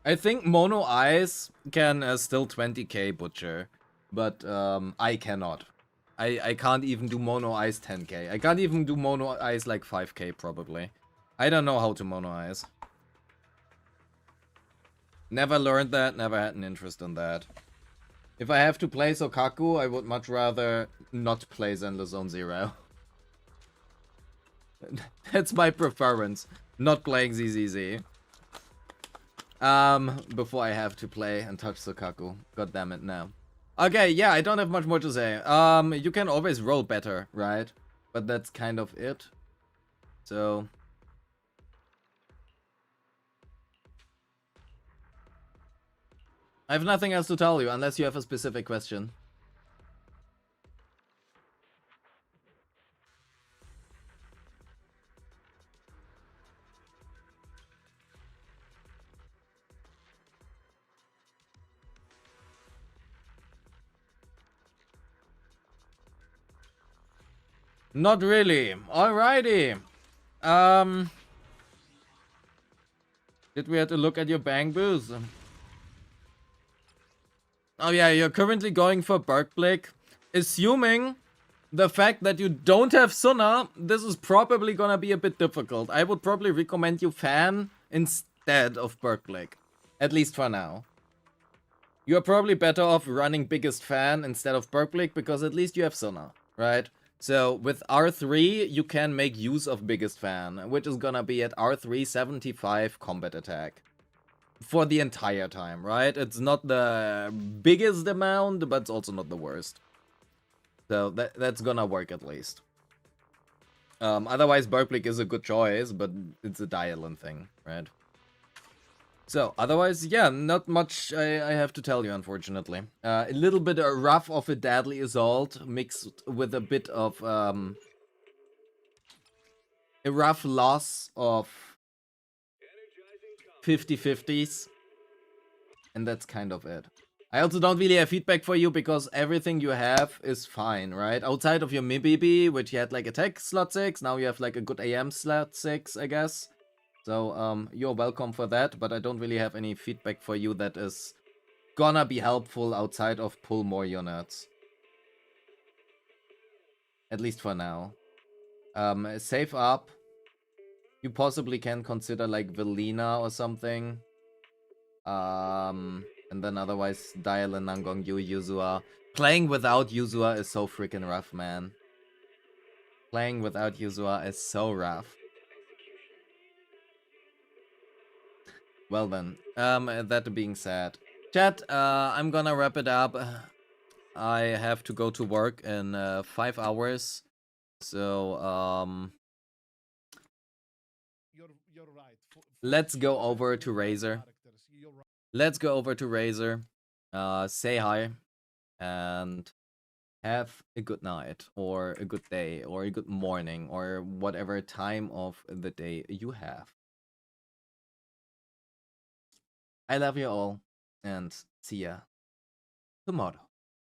I think Mono Eyes can still 20k Butcher, but I cannot. I can't even do Mono Eyes 10k. I can't even do Mono Eyes like 5k probably. I don't know how to Mono Eyes. Never learned that, never had an interest in that. If I have to play Sokaku, I would much rather not play Zenless Zone Zero. That's my preference. Not playing ZZZ. Before I have to play and touch Sokaku. God damn it, now. Okay, yeah, I don't have much more to say. You can always roll better, right? But that's kind of it. So... I have nothing else to tell you, unless you have a specific question. Not really. Alrighty. Did we have to look at your bang boost? Oh yeah, you're currently going for Berkblick. Assuming the fact that you don't have Suna, this is probably gonna be a bit difficult. I would probably recommend you Fan instead of Berkblick. At least for now. You're probably better off running Biggest Fan instead of Berkblick because at least you have Suna, right? So with R3, you can make use of Biggest Fan, which is gonna be at R3 75 combat attack. For the entire time, right? It's not the biggest amount, but it's also not the worst. So that's gonna work at least. Otherwise, Berkblick is a good choice, but it's a dial-in thing, right? So, otherwise, yeah, not much I have to tell you, unfortunately. A little bit rough of a Deadly Assault mixed with a bit of a rough loss of 50-50s. And that's kind of it. I also don't really have feedback for you because everything you have is fine, right? Outside of your Mibibi, which you had like attack slot 6, now you have like a good AM slot 6, I guess. So, you're welcome for that, but I don't really have any feedback for you that is gonna be helpful outside of pull more units. At least for now. Save up. You possibly can consider like Velina or something. And then otherwise dial in Nangongyu, Yuzua. Playing without Yuzua is so freaking rough, man. Playing without Yuzua is so rough. Well then, that being said. Chat, I'm gonna wrap it up. I have to go to work in 5 hours. So, You're right. let's go over to Razer. Let's go over to Razer, say hi, and have a good night, or a good day, or a good morning, or whatever time of the day you have. I love you all, and see ya tomorrow.